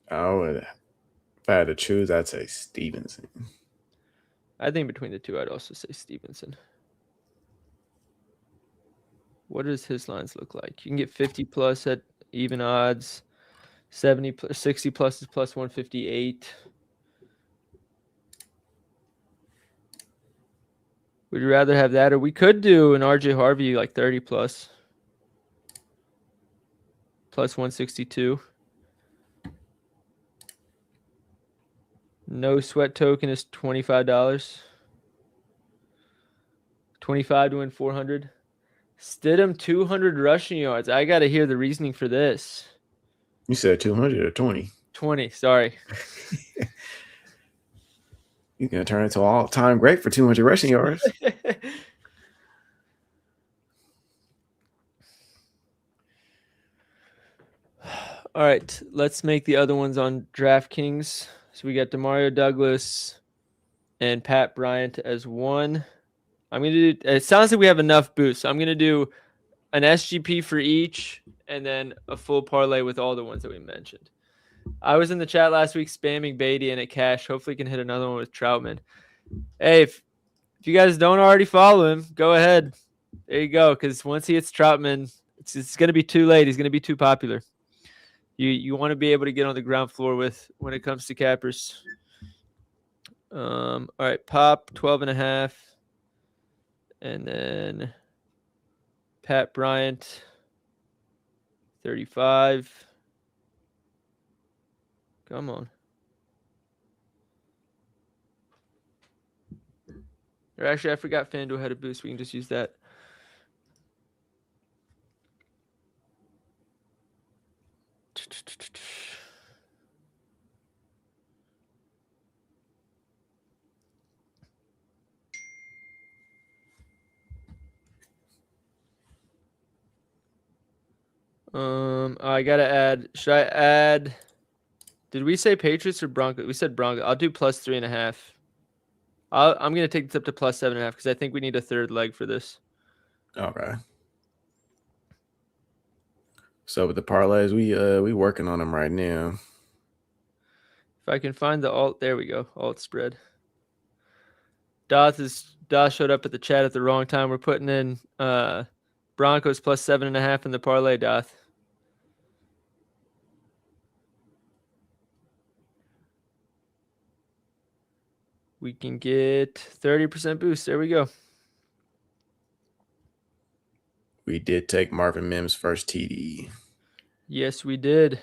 Speaker 3: If I had to choose, I'd say Stevenson.
Speaker 1: I think between the two, I'd also say Stevenson. What does his lines look like? You can get 50 plus at even odds. 60 plus is plus 158. Would you rather have that, or we could do an RJ Harvey like 30 plus 162. No sweat token is $25. 25 to win 400. Stidham 200 rushing yards. I got to hear the reasoning for this.
Speaker 3: You said 200 or 20?
Speaker 1: 20, sorry.
Speaker 3: You're going to turn into an all-time great for 200 rushing yards.
Speaker 1: All right, let's make the other ones on DraftKings. So we got Demario Douglas and Pat Bryant as one. I'm going to do, it sounds like we have enough boosts. So I'm going to do an SGP for each and then a full parlay with all the ones that we mentioned. I was in the chat last week spamming Beatty and at cash. Hopefully can hit another one with Troutman. Hey, if you guys don't already follow him, go ahead. There you go. Because once he hits Troutman, it's going to be too late. He's going to be too popular. You want to be able to get on the ground floor with when it comes to cappers. All right, Pop 12.5. And then Pat Bryant 35. Come on. Or actually, I forgot FanDuel had a boost. We can just use that. I gotta add. Should I add? Did we say Patriots or Broncos? We said Broncos. I'll do plus 3.5. I'm gonna take this up to plus 7.5 because I think we need a third leg for this.
Speaker 3: Okay. So with the parlays, we working on them right now.
Speaker 1: If I can find the alt, there we go. Alt spread. Doth showed up at the chat at the wrong time. We're putting in Broncos plus 7.5 in the parlay, Doth. We can get 30% boost. There we go.
Speaker 3: We did take Marvin Mims' first TD.
Speaker 1: Yes, we did.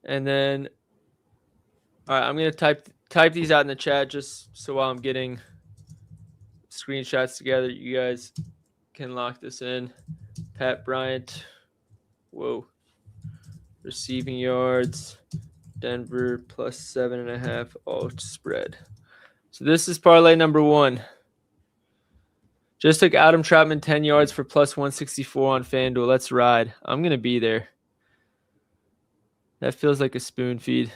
Speaker 1: And then, all right, I'm gonna type these out in the chat just so while I'm getting screenshots together, you guys can lock this in. Pat Bryant, whoa, receiving yards, Denver plus 7.5 alt spread. So this is parlay number 1. Just took Adam Troutman 10 yards for plus 164 on FanDuel. Let's ride. I'm gonna be there. That feels like a spoon feed.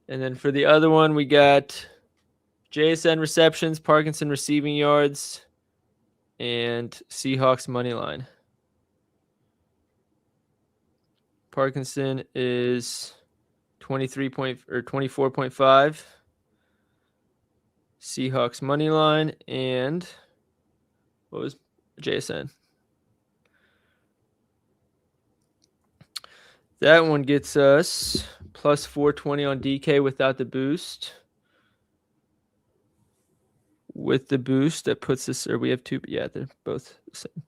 Speaker 1: And then for the other one, we got JSN receptions, Parkinson receiving yards, and Seahawks money line. Parkinson is 24.5. Seahawks money line, and what was JSN? That one gets us plus 420 on DK without the boost. With the boost, that puts us, or we have two, yeah, they're both the same.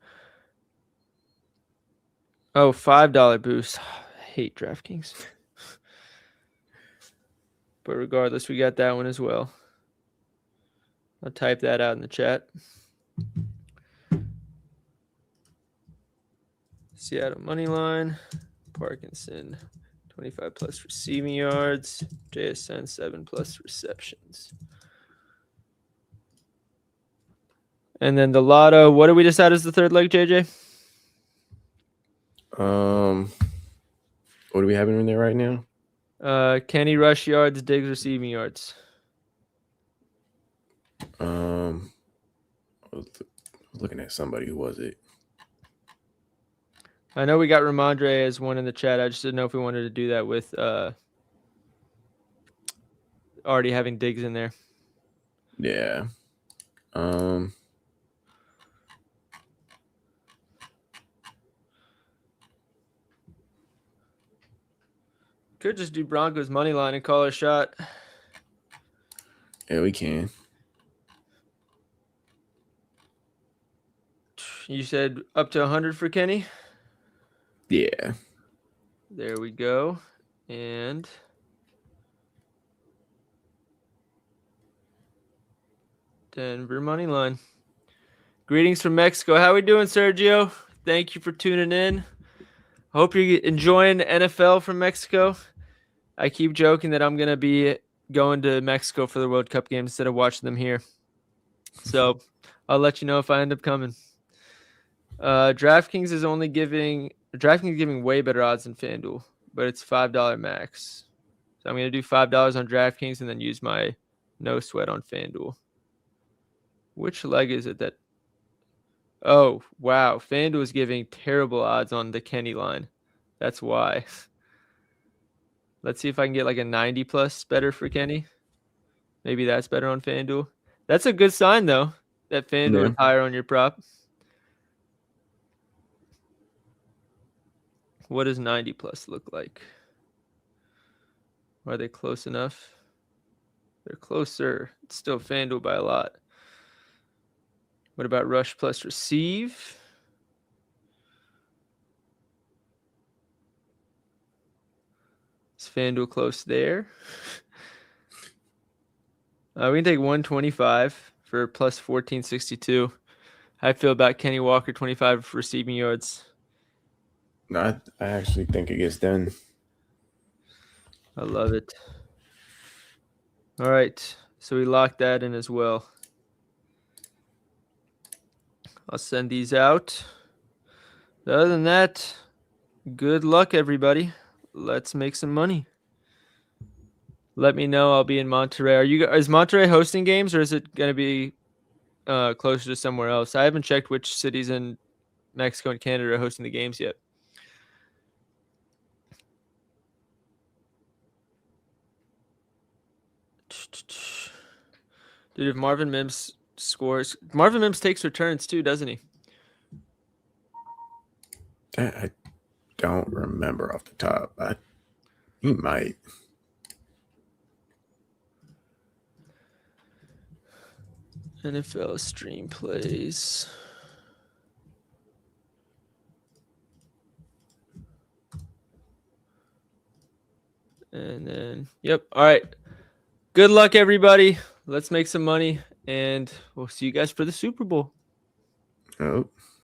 Speaker 1: Oh, $5 boost. I hate DraftKings. But regardless, we got that one as well. I'll type that out in the chat. Seattle money line, Parkinson 25 plus receiving yards, JSN 7 plus receptions. And then the lotto, what do we decide is the third leg, JJ?
Speaker 3: What do we have in there right now?
Speaker 1: Kenny rush yards, Diggs receiving yards.
Speaker 3: I was looking at somebody. Who was it?
Speaker 1: I know we got Ramondre as one in the chat. I just didn't know if we wanted to do that with already having Diggs in there.
Speaker 3: Yeah.
Speaker 1: Could just do Broncos money line and call it a shot.
Speaker 3: Yeah, we can.
Speaker 1: You said up to 100 for Kenny?
Speaker 3: Yeah.
Speaker 1: There we go. And Denver money line. Greetings from Mexico. How we doing, Sergio? Thank you for tuning in. I hope you're enjoying NFL from Mexico. I keep joking that I'm going to be going to Mexico for the World Cup game instead of watching them here. So I'll let you know if I end up coming. DraftKings is giving way better odds than FanDuel, but it's $5 max. So I'm going to do $5 on DraftKings and then use my no sweat on FanDuel. Which leg is it that? Oh, wow. FanDuel is giving terrible odds on the Kenny line. That's why. Let's see if I can get like a 90 plus better for Kenny. Maybe that's better on FanDuel. That's a good sign, though, that FanDuel is higher on your prop. What does 90 plus look like? Are they close enough? They're closer. It's still FanDuel by a lot. What about rush plus receive? Is FanDuel close there? We can take 125 for plus 1462. How I feel about Kenny Walker 25 receiving yards.
Speaker 3: No, I actually think it gets done.
Speaker 1: I love it. All right. So we locked that in as well. I'll send these out. Other than that, good luck, everybody. Let's make some money. Let me know. I'll be in Monterey. Is Monterey hosting games, or is it going to be closer to somewhere else? I haven't checked which cities in Mexico and Canada are hosting the games yet. Dude, if Marvin Mims scores, Marvin Mims takes returns too, doesn't he?
Speaker 3: I don't remember off the top. He might.
Speaker 1: NFL stream plays. And then, yep. All right. Good luck, everybody. Let's make some money, and we'll see you guys for the Super Bowl.
Speaker 3: Oh.